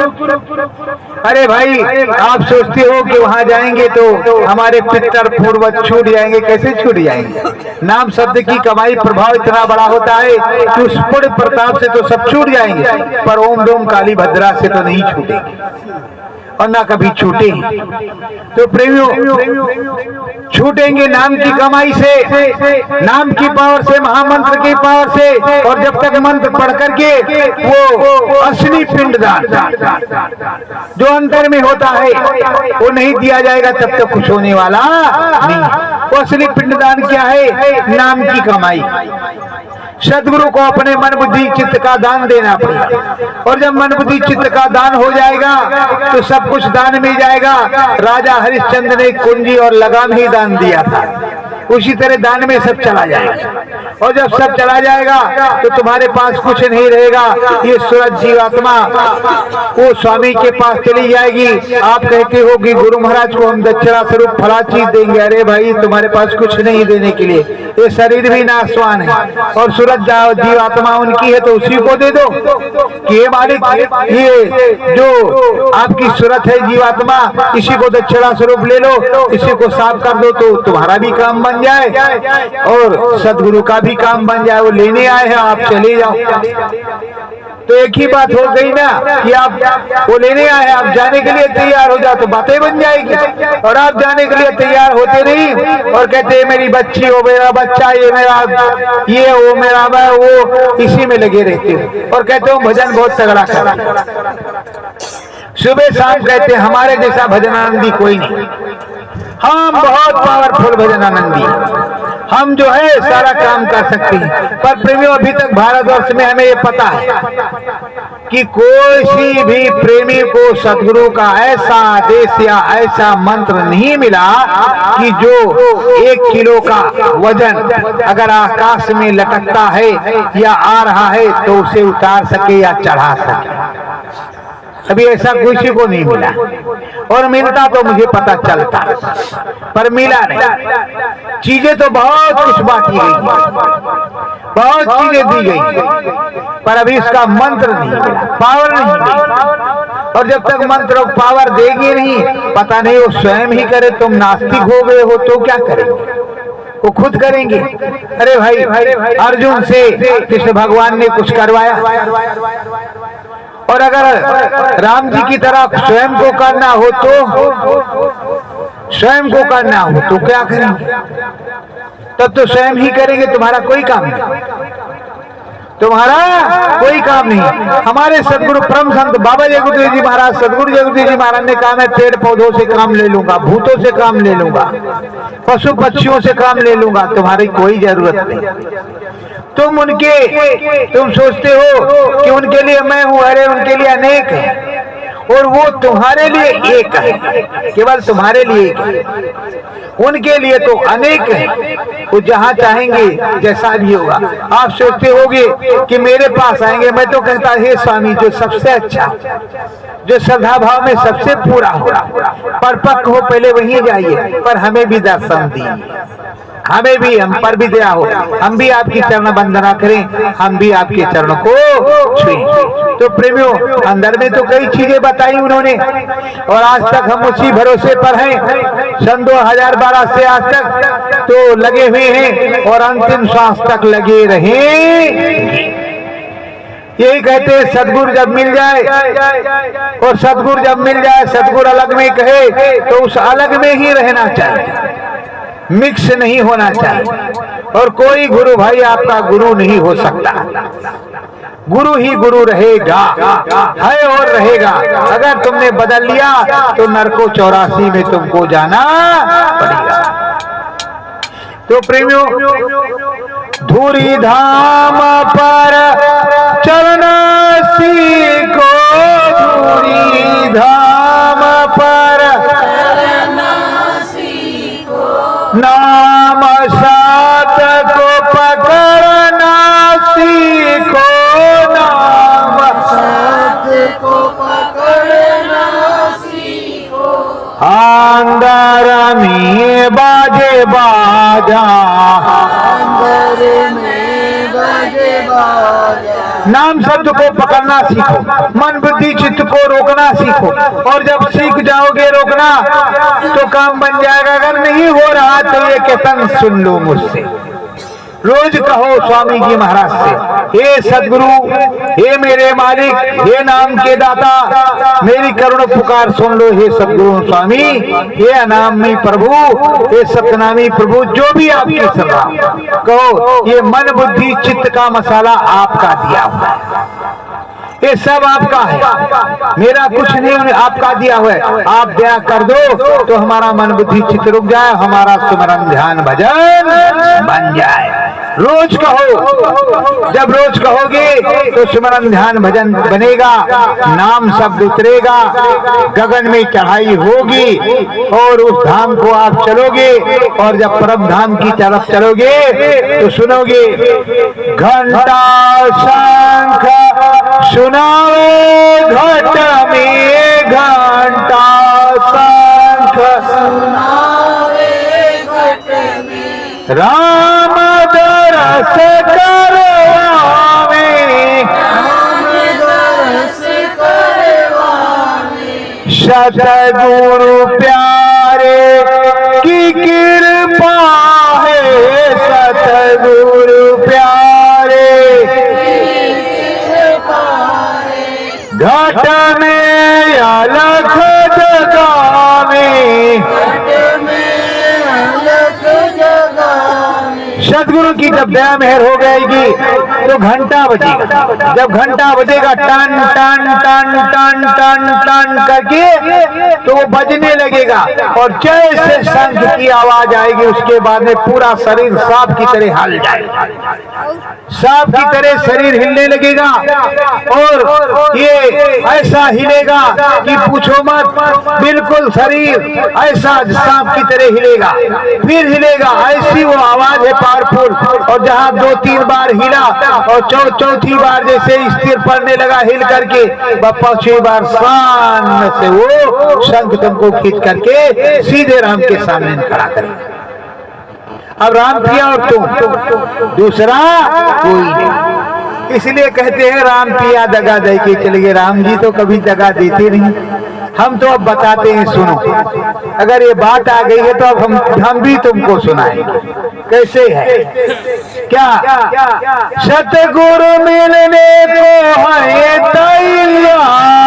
अरे भाई, आप सोचते हो कि वहां जाएंगे तो हमारे पितर पूर्वज छूट जाएंगे? कैसे छूट जाएंगे? नाम शब्द की कमाई प्रभाव इतना बड़ा होता है कि उस पुण्य प्रताप से तो सब छूट जाएंगे, पर ओम डोम काली भद्रा से तो नहीं छूटेंगे और ना कभी छूटे। तो प्रेमियों, छूटेंगे नाम की कमाई से, नाम की पावर से, महामंत्र की पावर से। और जब तक मंत्र पढ़ करके वो असली पिंडदान जो अंतर में होता है वो नहीं दिया जाएगा, तब तक कुछ होने वाला नहीं। वो असली पिंडदान क्या है? नाम की कमाई। सदगुरु को अपने मन बुद्धि चित्त का दान देना पड़ेगा, और जब मन बुद्धि चित्त का दान हो जाएगा तो सब कुछ दान में जाएगा। राजा हरिश्चंद्र ने कुंजी और लगाम ही दान दिया था, उसी तरह दान में सब चला जाएगा। और जब सब चला जाएगा तो तुम्हारे पास कुछ नहीं रहेगा। ये सूरज जीवात्मा वो स्वामी के पास चली जाएगी। आप कहते हो कि गुरु महाराज को हम दक्षिणा स्वरूप फला चीज देंगे। अरे भाई, तुम्हारे पास कुछ नहीं देने के लिए, ये शरीर भी नाशवान है और सूरज जीवात्मा उनकी है, तो उसी को दे दो कि ये मालिक, ये जो आपकी सूरत है जीवात्मा, इसी को दक्षिणा स्वरूप ले लो, इसी को साफ कर दो, तो तुम्हारा भी काम बन जाए और सदगुरु का भी काम बन जाए। वो लेने आए हैं, आप चले जाओ। तो एक ही बात हो गई ना कि आप वो लेने आए, आप जाने के लिए तैयार हो जाओ तो बातें बन जाएगी। और आप जाने के लिए तैयार होते नहीं और कहते हैं मेरी बच्ची हो, मेरा बच्चा, ये मेरा, ये वो मेरा, मैं वो, इसी में लगे रहते हो और कहते हो भजन बहुत तगड़ा कर। सुबह शाम कहते हैं हमारे जैसा भजनानंदी कोई नहीं, हम बहुत पावरफुल भजनानंदी, हम जो है सारा काम कर सकते हैं। पर प्रेमियों, अभी तक भारतवर्ष में हमें ये पता है कि कोई भी प्रेमी को सदगुरु का ऐसा आदेश या ऐसा मंत्र नहीं मिला कि जो 1 किलो का वजन अगर आकाश में लटकता है या आ रहा है तो उसे उतार सके या चढ़ा सके। अभी ऐसा किसी को नहीं मिला, और मिलता तो मुझे पता चलता, पर मिला नहीं। चीजें तो बहुत कुछ बांटी गई, बहुत चीजें दी गई, पर अभी इसका मंत्र नहीं मिला, पावर नहीं मिली। और जब तक मंत्र पावर देगी नहीं, पता नहीं वो स्वयं ही करे। तुम नास्तिक हो गए हो तो क्या करेंगे? वो खुद करेंगे। अरे भाई, अर्जुन से कृष्ण भगवान ने कुछ करवाया, और अगर राम जी की तरह स्वयं को करना हो तो क्या करेंगे? तब तो स्वयं ही करेंगे, तुम्हारा कोई काम नहीं, तुम्हारा कोई काम नहीं। हमारे सदगुरु परम संत बाबा जगदेव जी महाराज, सदगुरु जगदेव जी महाराज ने कहा मैं पेड़ पौधों से काम ले लूंगा, भूतों से काम ले लूंगा, पशु पक्षियों से काम ले लूंगा, तुम्हारी कोई जरूरत नहीं। तुम सोचते हो कि उनके लिए मैं हूं, अरे उनके लिए अनेक है और वो तुम्हारे लिए एक है, केवल तुम्हारे लिए एक है, उनके लिए तो अनेक है। वो जहां चाहेंगे जैसा भी होगा। आप सोचते होगे कि मेरे पास आएंगे, मैं तो कहता हे स्वामी, जो सबसे अच्छा, जो श्रद्धा भाव में सबसे पूरा हो, परिपक्व हो, पहले वहीं जाइए, पर हमें भी दर्शन दिए, हमें भी, हम पर भी दया हो, हम भी आपकी चरण वंदना करें, हम भी आपके चरणों को छुएं। तो प्रेमियों, अंदर में तो कई चीजें बताई उन्होंने, और आज तक हम उसी भरोसे पर हैं। सन 2012 से आज तक तो लगे हुए हैं और अंतिम श्वास तक लगे रहें। यही कहते हैं सदगुरु जब मिल जाए, और सदगुरु जब मिल जाए, सदगुरु अलग में कहे तो उस अलग में ही रहना चाहिए, मिक्स नहीं होना चाहिए। और कोई गुरु भाई आपका गुरु नहीं हो सकता, गुरु ही गुरु रहेगा, है और रहेगा। अगर तुमने बदल लिया तो नरको 84 में तुमको जाना पड़ेगा। तो प्रेमियों, धूरी धाम पर चलना सीखो, धूरी धाम पर नाम सात को पकड़ना सीखो, नाम सात को पकड़ना सीखो। अंदर में बाजे बाजा, अंदर में बाजे नाम शब्द को पकड़ना सीखो, मन बुद्धि चित्त को रोकना सीखो, और जब सीख जाओगे रोकना तो काम बन जाएगा। अगर नहीं हो रहा तो ये कथन सुन लो मुझसे, रोज कहो स्वामी जी महाराज से, हे सदगुरु, हे मेरे मालिक, हे नाम के दाता, मेरी करुण पुकार सुन लो। हे सदगुरु स्वामी, हे अनामी प्रभु, हे सतनामी प्रभु, जो भी आपकी सलाह कहो, ये मन बुद्धि चित्त का मसाला आपका दिया हुआ है, ये सब आपका है, मेरा कुछ नहीं, आपका दिया हुआ है। आप दया कर दो तो हमारा मन बुद्धि चित्त रुक जाए, हमारा सुमरन ध्यान भजन बन जाए। रोज कहो, जब रोज कहोगे तो सुमरन ध्यान भजन बनेगा, नाम शब्द उतरेगा, गगन में चढ़ाई होगी और उस धाम को आप चलोगे। और जब परम धाम की तरफ चलोगे तो सुनोगे घंटा शंख सुनावे घट में, घंटा शंख सुनावे घट में, राम दरस करवावे, राम दरस करवावे, सतगुरु प्यारे की कृपा है, सतगुरु प्यारे घट में अलख जगावे, सदगुरु की जब दया मेहर हो जाएगी तो घंटा बजेगा, जब घंटा बजेगा टन टन टन टन टन टन करके तो वो बजने लगेगा, और जैसे शंख की आवाज आएगी उसके बाद में पूरा शरीर सांप की तरह हिल जाएगा, सांप की तरह शरीर हिलने लगेगा, और ये ऐसा हिलेगा कि पूछो मत, बिल्कुल शरीर ऐसा सांप की तरह हिलेगा, फिर हिलेगा, ऐसी वो आवाज है पावरफुल। और जहाँ 2-3 बार हिला और चौथी बार जैसे स्थिर पड़ने लगा हिल करके, 5वीं बार शान से वो शंख तुमको खींच करके सीधे राम के सामने खड़ा करेगा। अब राम पिया और तुम, दूसरा कोई नहीं। इसलिए कहते हैं राम पिया दगा दे के चले गए। राम जी तो कभी दगा देते नहीं, हम तो अब बताते हैं, सुनो। अगर ये बात आ गई है तो अब हम भी तुमको सुनाएंगे। कैसे है क्या? सतगुरु मिलने को है तैयार,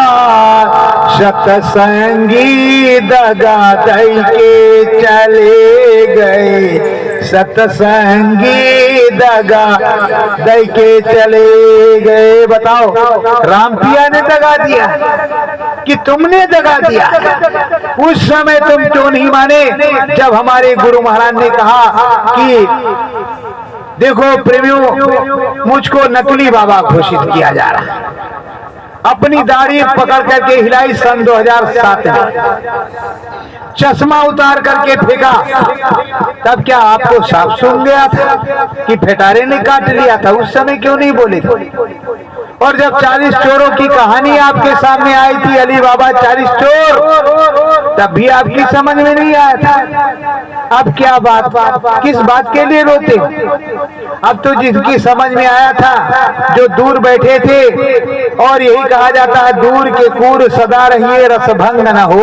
सतसंगी दगा दई के चले गए, सतसंगी दगा दई के चले गए। बताओ, राम पिया ने दगा दिया कि तुमने दगा दिया? उस समय तुम क्यों नहीं माने जब हमारे गुरु महाराज ने कहा कि देखो प्रेमियों, मुझको नकली बाबा घोषित किया जा रहा है। अपनी दाढ़ी पकड़ करके हिलाई सन 2007 में, चश्मा उतार करके फेंका, तब क्या आपको साफ सुन गया था कि फेटारे ने काट लिया था? उस समय क्यों नहीं बोले थे? और जब 40 चोरों की कहानी आपके सामने आई थी, अली बाबा 40 चोर, तब भी आपकी समझ में नहीं आया था। अब क्या बात, किस बात के लिए रोते? अब तो जिसकी समझ में आया था, जो दूर बैठे थे, और यही कहा जाता है दूर के कूर सदा रहिए, रसभंग न हो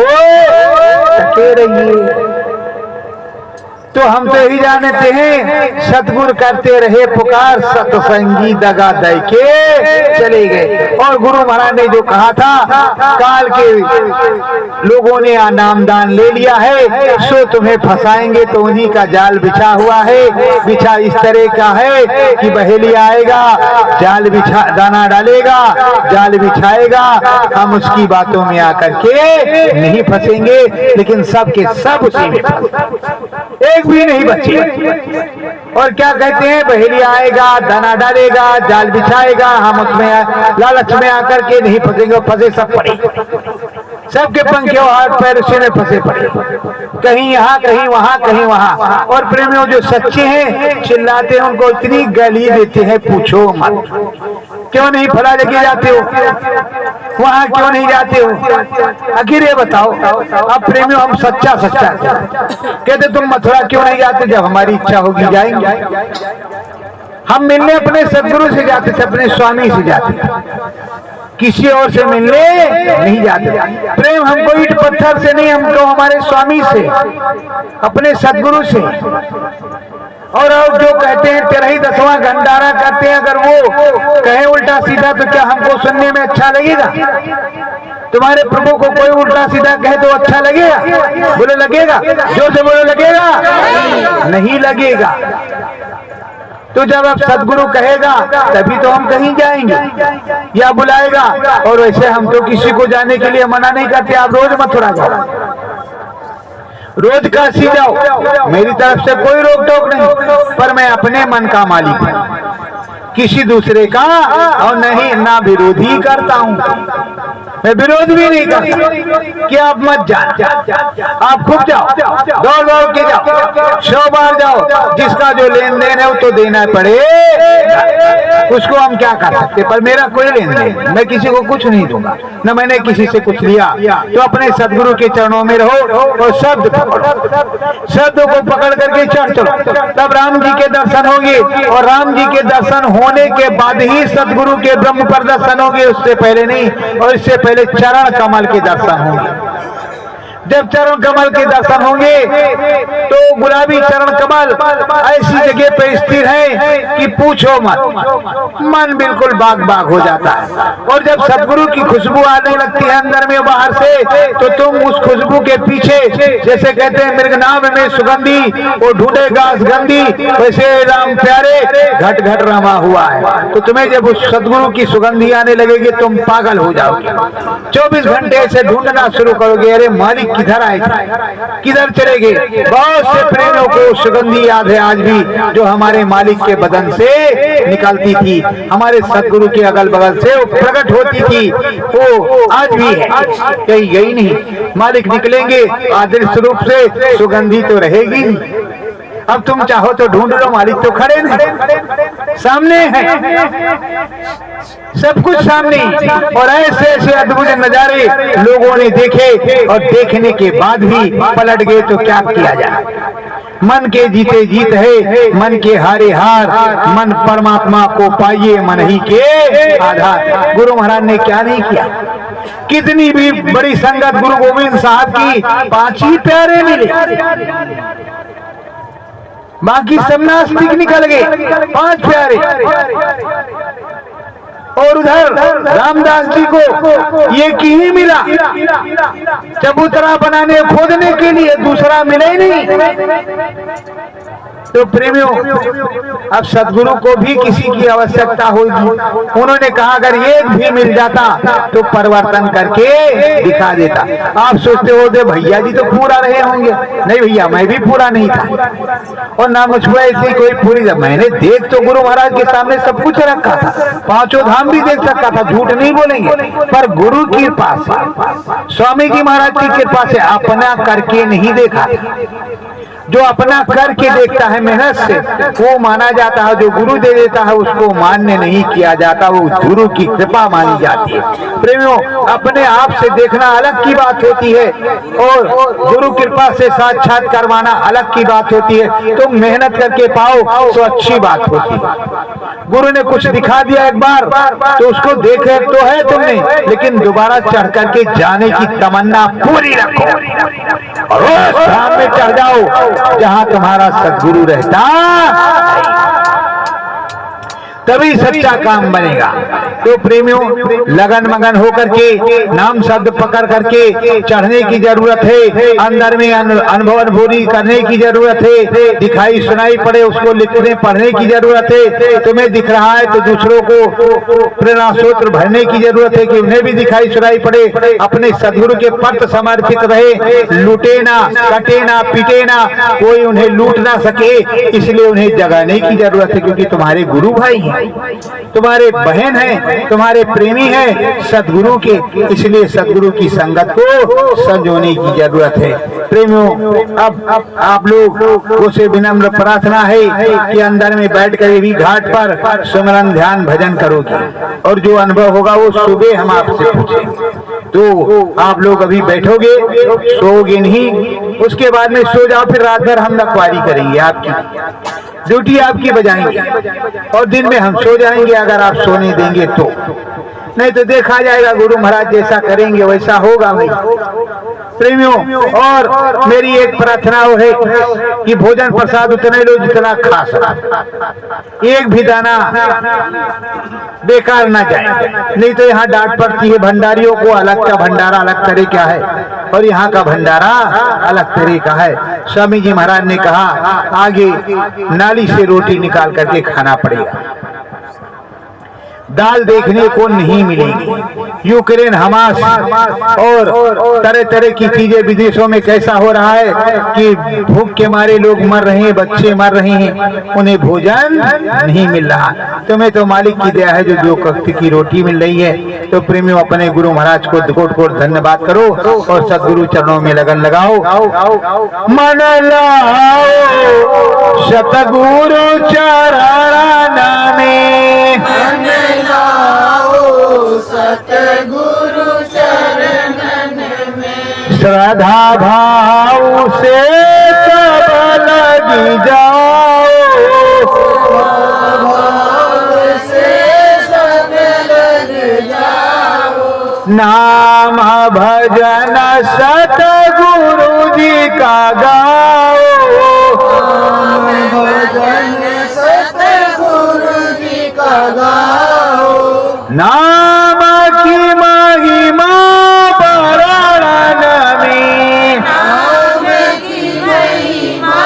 टके रहिए। तो हम तो यही जानते हैं, सतगुरु करते रहे पुकार, सतसंगी दगा दे के चले गए। और गुरु महाराज ने जो कहा था, काल के लोगों ने नामदान ले लिया है, सो तुम्हें फंसाएंगे, तो उन्हीं का जाल बिछा हुआ है। बिछा इस तरह का है कि बहेली आएगा, जाल बिछा, दाना डालेगा, जाल बिछाएगा, हम उसकी बातों में आकर के नहीं फंसेंगे, लेकिन सब के सब उसी में फंसेंगे, एक भी नहीं बचे। और क्या कहते हैं, बहेली आएगा, दाना डालेगा, जाल बिछाएगा, हम उसमें लालच में आकर के नहीं फंसेंगे, फंसे सब पड़े, सबके पंखे हाथ पैर उसी में फंसे पड़े, कहीं यहाँ कहीं वहां कहीं वहां। और प्रेमियों जो सच्चे हैं चिल्लाते हैं, उनको इतनी गाली देते हैं पूछो मत। क्यों नहीं फला लेके जाते हो, वहां क्यों नहीं जाते हो? आखिर ये बताओ। अब प्रेमियों हम सच्चा कहते तुम मथुरा क्यों नहीं जाते? जब हमारी इच्छा होगी जाएंगे। हम मिलने अपने सदगुरु से जाते थे, अपने स्वामी से जाते थे, किसी और से मिलने नहीं जाते। प्रेम हमको ईट पत्थर से नहीं, हमको हमारे स्वामी से, अपने सदगुरु से। और जो कहते हैं 13 10वां घंटारा करते हैं, अगर वो कहे उल्टा सीधा तो क्या हमको सुनने में अच्छा लगेगा? तुम्हारे प्रभु को कोई उल्टा सीधा कहे तो अच्छा लगेगा? बोले लगेगा, जोर से बोले लगेगा? नहीं लगेगा। तो जब अब सदगुरु कहेगा तभी तो हम कहीं जाएंगे या बुलाएगा। और वैसे हम तो किसी को जाने के लिए मना नहीं करते। आप रोज मथुरा जाओ, रोज काशी जाओ, मेरी तरफ से कोई रोक टोक नहीं, पर मैं अपने मन का मालिक हूं, किसी दूसरे का और नहीं, ना विरोधी करता हूं, मैं विरोध भी नहीं करता कि आप मत जाओ, आप खूब जाओ, दौड़ दौड़ के जाओ, 100 बार जाओ, जिसका जो लेन देन है वो तो देना पड़े, उसको हम क्या कर सकते। पर मेरा कोई लेन देन, मैं किसी को कुछ नहीं दूंगा, न मैंने किसी से कुछ लिया। तो अपने सदगुरु के चरणों में रहो और शब्द शब्द को पकड़ करके चढ़ चलो, तब राम जी के दर्शन होंगे। और राम जी के दर्शन होने के बाद ही सदगुरु के ब्रह्म पर दर्शन होंगे, उससे पहले नहीं। और इससे पहले चरण कमल के दर्शन होंगे। जब चरण कमल के दर्शन होंगे तो गुलाबी चरण कमल ऐसी जगह पे स्थिर है कि पूछो मत, मन बिल्कुल बाग बाग हो जाता है। और जब सदगुरु की खुशबू आने लगती है अंदर में बाहर से, तो तुम उस खुशबू के पीछे, जैसे कहते हैं मृगनाभ में सुगंधी और ढूंढे घास गंधी, वैसे राम प्यारे घट घट रमा हुआ है। तो तुम्हें जब उस सदगुरु की सुगंधी आने लगेगी तुम पागल हो जाओगे, 24 घंटे से ढूंढना शुरू करोगे, अरे मालिक किधर आए थे, किधर चले गए। बहुत से प्रेमियों को सुगंधी याद है आज भी, जो हमारे मालिक के बदन से निकलती थी, हमारे सदगुरु के अगल बगल से वो प्रकट होती थी, वो आज भी है, कहीं गई नहीं। मालिक निकलेंगे आदर्श रूप से, सुगंधी तो रहेगी। अब तुम चाहो तो ढूंढ लो, मालिक तो खड़े नहीं, सामने है, सब कुछ सामने। और ऐसे ऐसे अद्भुत नजारे लोगों ने देखे, और देखने के बाद भी पलट गए तो क्या किया जाए। मन के जीते जीत है, मन के हारे हार, मन परमात्मा को पाइए मन ही के आधार। गुरु महाराज ने क्या नहीं किया, कितनी भी बड़ी संगत गुरु गोविंद साहब की 5 ही प्यारे मिले, बाकी सब नास्तिक निकल गए, 5 प्यारे। और उधर रामदास जी को ये की ही मिला, चबूतरा बनाने खोदने के लिए, दूसरा मिला ही नहीं। तो प्रेमियों, अब सदगुरु को भी किसी की आवश्यकता होगी। उन्होंने कहा अगर एक भी मिल जाता तो परिवर्तन करके दिखा देता। आप सोचते हो दे भैया जी तो पूरा रहे होंगे, नहीं भैया मैं भी पूरा नहीं था, और ना मुझको ऐसी कोई पूरी, मैंने देख तो गुरु महाराज के सामने सब कुछ रखा था, 5 धाम भी देख सकता था, झूठ नहीं बोलेंगे। पर गुरु की कृपा से, स्वामी जी महाराज की कृपा से अपना करके नहीं देखा। जो अपना करके देखता है मेहनत से, वो माना जाता है। जो गुरु दे देता है उसको मान्य नहीं किया जाता, वो गुरु की कृपा मानी जाती है। प्रेमियों, अपने आप से देखना अलग की बात होती है, और गुरु कृपा से साक्षात करवाना अलग की बात होती है। तुम मेहनत करके पाओ तो अच्छी बात होती है। गुरु ने कुछ दिखा दिया एक बार तो उसको देखे तो है तुमने, लेकिन दोबारा चढ़ करके जाने की तमन्ना पूरी रखो, और उस धाम में चढ़ जाओ जहां तुम्हारा सदगुरु रहता, तभी सच्चा काम बनेगा। तो प्रेमियों, लगन मगन होकर के नाम शब्द पकड़ करके चढ़ने की जरूरत है, अंदर में अनुभव अनुभूति करने की जरूरत है। दिखाई सुनाई पड़े उसको लिखने पढ़ने की जरूरत है। तुम्हें दिख रहा है तो दूसरों को प्रेरणा सूत्र भरने की जरूरत है कि उन्हें भी दिखाई सुनाई पड़े। अपने सदगुरु के प्रति समर्पित रहे, लूटे ना, कटे ना, पीटे ना, कोई उन्हें लूट ना सके, इसलिए उन्हें जगाने की जरूरत है। क्योंकि तुम्हारे गुरु भाई हैं, तुम्हारे बहन हैं, तुम्हारे प्रेमी हैं सदगुरु के, इसलिए सदगुरु की संगत को संजोने की जरूरत है। प्रेमियों, अब आप लोग से विनम्र प्रार्थना है कि अंदर में बैठ कर भी घाट पर सुमरन ध्यान भजन करोगे, और जो अनुभव होगा वो सुबह हम आपसे पूछेंगे। तो आप लोग अभी बैठोगे, सोओगे नहीं, उसके बाद में सो जाओ, फिर रात भर हम रखवाली करेंगे आपकी। ड्यूटी आपकी बजाएंगे और दिन में हम सो जाएंगे अगर आप सोने देंगे तो, नहीं तो देखा जाएगा गुरु महाराज जैसा करेंगे वैसा होगा भाई प्रेमियों। और मेरी एक प्रार्थना वो है कि भोजन प्रसाद उतने लो जितना खा सको, एक भी दाना बेकार ना जाए, नहीं तो यहाँ डांट पड़ती है। भंडारियों को अलग का भंडारा अलग तरह क्या है और यहाँ का भंडारा अलग तरह का है। स्वामी जी महाराज ने कहा आगे नाली से रोटी निकाल करके खाना पड़ेगा, दाल देखने को नहीं मिलेगी। यूक्रेन हमास और तरह तरह की चीजें विदेशों में कैसा हो रहा है कि भूख के मारे लोग मर रहे हैं, बच्चे मर रहे हैं, उन्हें भोजन नहीं मिल रहा। तुम्हें तो मालिक की दया है जो दो वक्त की रोटी मिल रही है। तो प्रेमियों अपने गुरु महाराज को कोट कोट धन्यवाद करो और सदगुरु चरणों में लगन लगाओ। मन लाओ सतगुरु चरण में, सतगुरु चरणन में, श्रद्धा भाव से सब लगी जाओ, भाव से सब लग जाओ, नाम भजन सतगुरु जी का गाओ, भजन सतगुरु जी का गाओ, नाम की महिमा वर्णन में, नाम की महिमा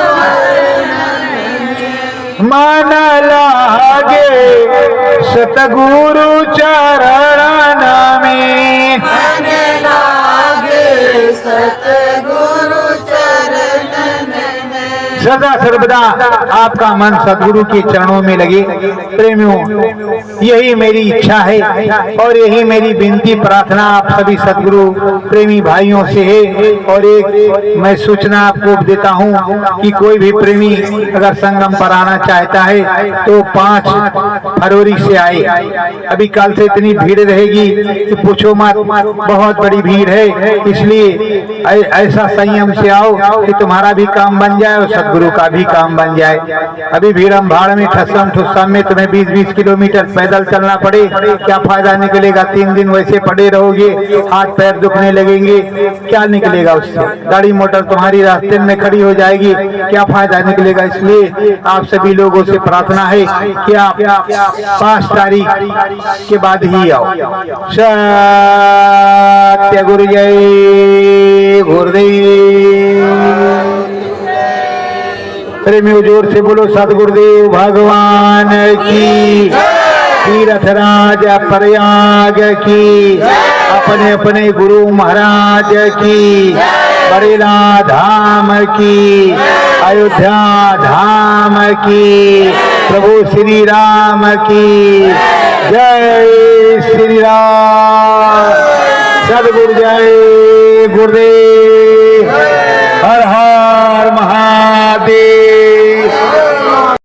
वर्णन में, मन लागे सतगुरु चरण में, मन लागे सतगुरु चरणन में, सदा सर्वदा आपका मन सदगुरु के चरणों में लगे। प्रेमियों यही मेरी इच्छा है और यही मेरी विनती प्रार्थना आप सभी सदगुरु प्रेमी भाइयों से है। और एक मैं सूचना आपको देता हूँ कि कोई भी प्रेमी अगर संगम पर आना चाहता है तो 5 फरवरी से आए। अभी कल से इतनी भीड़ रहेगी कि पूछो मत, बहुत बड़ी भीड़ है, इसलिए ऐसा संयम से आओ कि तुम्हारा भी काम बन जाए और सदगुरु का भी काम बन जाए। अभी भीड़म भाड़ में ठस्सम ठुस्सम में तुम्हें 20-20 किलोमीटर पैदल चलना पड़े, क्या फायदा निकलेगा? 3 दिन वैसे पड़े रहोगे, हाथ पैर दुखने लगेंगे, क्या निकलेगा उससे? गाड़ी मोटर तुम्हारी रास्ते में खड़ी हो जाएगी, क्या फायदा निकलेगा? इसलिए आप सभी लोगों से प्रार्थना है कि आप 5 तारीख के बाद ही आओ। सत्य गुरु जय गुरुदेव। प्रेमियों जोर से बोलो सदगुरुदेव भगवान की, तीर्थराज प्रयाग की, अपने अपने गुरु महाराज की, बरेला धाम की, अयोध्या धाम की, प्रभु श्री राम की जय। श्री राम। सदगुरु जय गुरुदेव।